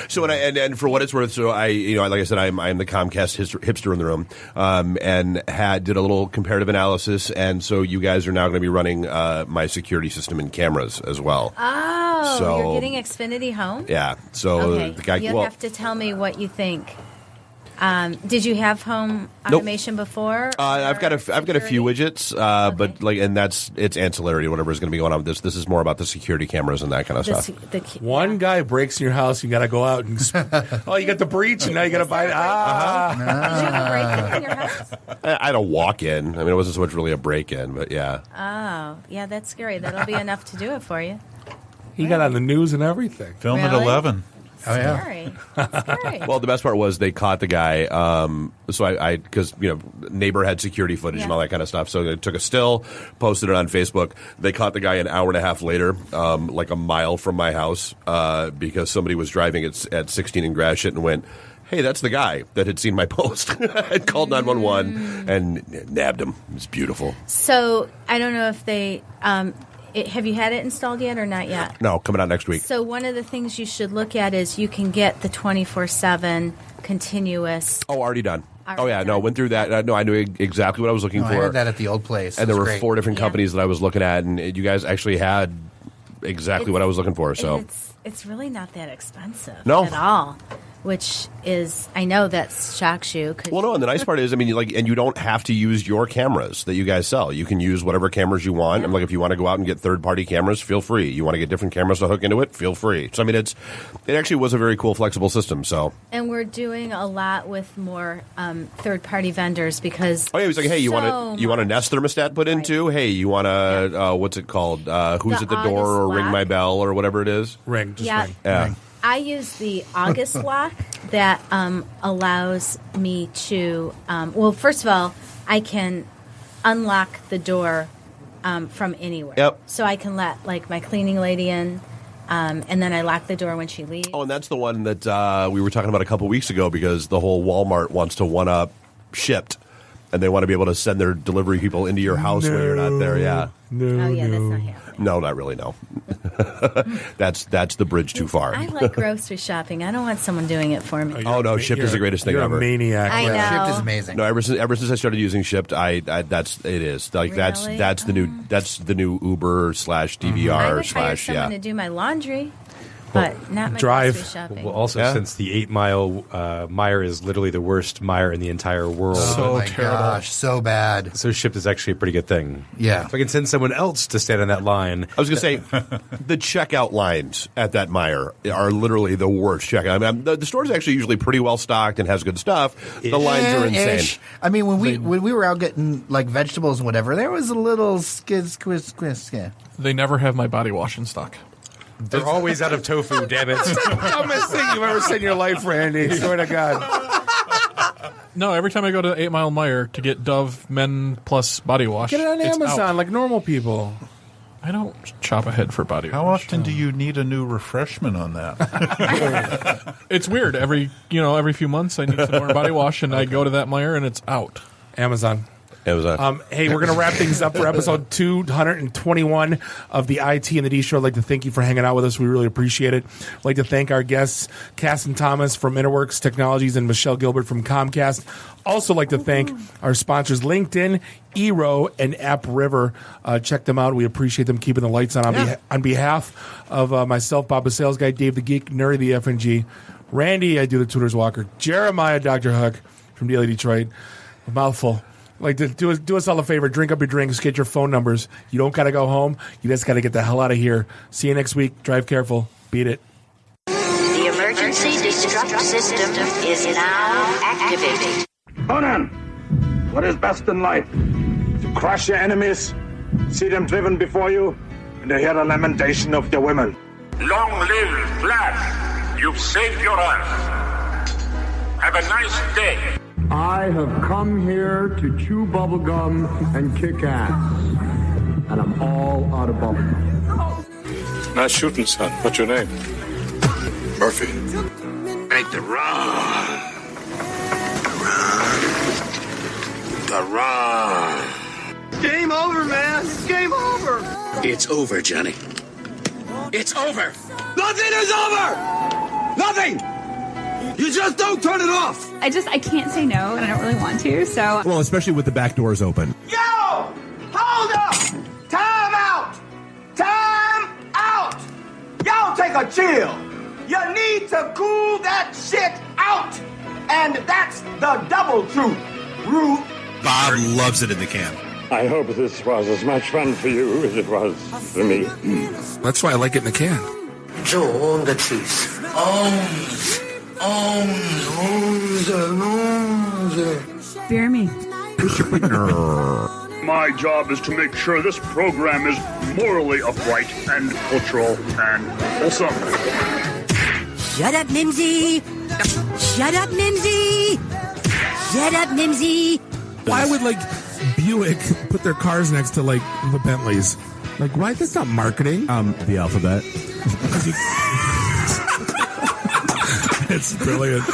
So and for what it's worth, so I like I said, I'm the Comcast hipster in the room, and did a little comparative analysis, and so you guys are now going to be running my security system and cameras as well. Oh, so, you're getting Xfinity Home? Yeah. So okay. the guy, you'll have to tell me what you think. Did you have home automation before? I've got a few widgets, but it's ancillary to whatever is going to be going on with this. This is more about the security cameras and that kind of stuff. One guy breaks in your house, you got to go out and you got the breach, and now you got to buy it. Did you have a break-in in your house? I had a walk-in. I mean, it wasn't so much really a break-in, but yeah. Oh, yeah, that's scary. That'll be enough to do it for you. He got on the news and everything. Film at 11. Oh, yeah. Scary. That's scary. Well, the best part was they caught the guy. So I because neighbor had security footage and all that kind of stuff. So they took a still, posted it on Facebook. They caught the guy an hour and a half later, like a mile from my house, because somebody was driving at 16 in Gratiot and went, "Hey, that's the guy that had seen my post." Had called 911 and nabbed him. It was beautiful. So I don't know if they. Have you had it installed yet or not yet? No, coming out next week. So one of the things you should look at is you can get the 24/7 continuous. Oh, already done. Already No, went through that. No, I knew exactly what I was looking for. I had that at the old place. And It there was were great. 4 different companies that I was looking at, and you guys actually had exactly what I was looking for. So It's really not that expensive No. at all, which is, I know that shocks you. Well, no, and the nice part is, I mean, and you don't have to use your cameras that you guys sell. You can use whatever cameras you want. And if you want to go out and get third-party cameras, feel free. You want to get different cameras to hook into it, feel free. So, I mean, it actually was a very cool, flexible system. So, And we're doing a lot with more third-party vendors because. oh yeah, he was like, hey, you want a Nest thermostat put into? Hey, you want a what's it called? Who's at the door or August ring lock. my bell or whatever it is? Ring, just Yeah. ring. Yeah. Ring. I use the August lock that allows me to. Well, first of all, I can unlock the door from anywhere. Yep. So I can let my cleaning lady in, and then I lock the door when she leaves. Oh, and that's the one that we were talking about a couple weeks ago because the whole Walmart wants to one-up Shipped, and they want to be able to send their delivery people into your house when you're not there. Yeah. No. Oh yeah, that's not happening. No, not really. No. That's the bridge too far. I like grocery shopping. I don't want someone doing it for me. Oh no, Shipped is the greatest thing you're ever. a maniac. I know. Shipped is amazing. No, ever since I started using Shipped, it is like Really? that's the new Uber / DVR I would hire / someone to do my laundry, but not my grocery shopping. Well, also, since the 8 Mile mire is literally the worst mire in the entire world. Oh, my gosh, so bad. So Shipped is actually a pretty good thing. Yeah. If I can send someone else to stand on that line. I was going to say, the checkout lines at that mire are literally the worst checkout. I mean, the store's actually usually pretty well stocked and has good stuff. The lines are insane. Ish. I mean, when we were out getting vegetables and whatever, there was a little squiz. They never have my body wash in stock. They're always out of tofu, damn it. Dumbest thing you've ever said in your life, Randy. Swear to God. No, every time I go to 8 Mile Mire to get Dove Men Plus body wash, Get it on it's Amazon out. like normal people. I don't chop ahead for body How wash. often do you need a new refreshment on that? It's weird. Every few months I need some more body wash, and I go to that Mire and it's out. Amazon. Hey, we're going to wrap things up for episode 221 of the IT and the D Show. I'd like to thank you for hanging out with us. We really appreciate it. I'd like to thank our guests, Caston Thomas from Interworks Technologies and Michelle Gilbert from Comcast. Also like to thank our sponsors, LinkedIn, Eero, and AppRiver. Check them out. We appreciate them keeping the lights on. On behalf of myself, Bob the Sales Guy, Dave the Geek, Nuri the FNG, Randy, I do the Tutors Walker, Jeremiah, Dr. Huck from Daily Detroit. A mouthful. Like, do us all a favor. Drink up your drinks. Get your phone numbers. You don't got to go home. You just got to get the hell out of here. See you next week. Drive careful. Beat it. The emergency destruct system is now activated. Conan, what is best in life? To crush your enemies, see them driven before you, and to hear the lamentation of their women. Long live Flash. You've saved your ass. Have a nice day. I have come here to chew bubblegum and kick ass. And I'm all out of bubblegum. Nice shooting, son. What's your name? Murphy. Make the run. The run. Game over, man. Game over. It's over, Johnny. It's over. Nothing is over. Nothing. You just don't turn it off. I can't say no, and I don't really want to, so. Well, especially with the back doors open. Yo! Hold up! Time out! Time out! Y'all take a chill. You need to cool that shit out. And that's the double truth. Rude. Bob loves it in the can. I hope this was as much fun for you as it was for me. That's why I like it in the can. Joe, own the truth. Beer me. My job is to make sure this program is morally upright and cultural and wholesome. Shut up, Mimsy! Shut up, Mimsy! Shut up, Mimsy! Why would Buick put their cars next to the Bentleys? Why? That's not marketing. The alphabet. It's brilliant.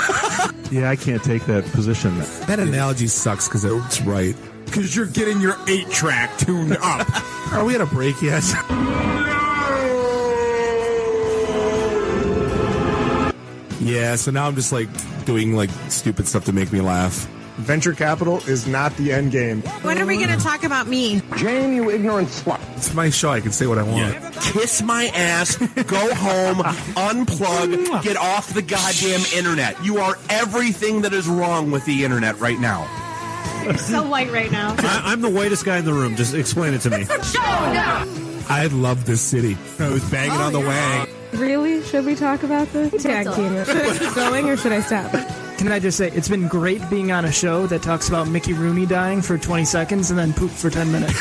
Yeah, I can't take that position. That analogy sucks because it's right. Because you're getting your 8-track tuned up. Are we at a break yet? Yeah, so now I'm just doing stupid stuff to make me laugh. Venture capital is not the end game. When are we going to talk about me? Jane, you ignorant slut. It's my show. I can say what I want. Yeah. Kiss my ass, go home, unplug, get off the goddamn internet. You are everything that is wrong with the internet right now. You're so white right now. I'm the whitest guy in the room. Just explain it to me. I love this city. I was banging on the wang. Really? Should we talk about the tag team? Should I keep going or should I stop? Can I just say, it's been great being on a show that talks about Mickey Rooney dying for 20 seconds and then poop for 10 minutes.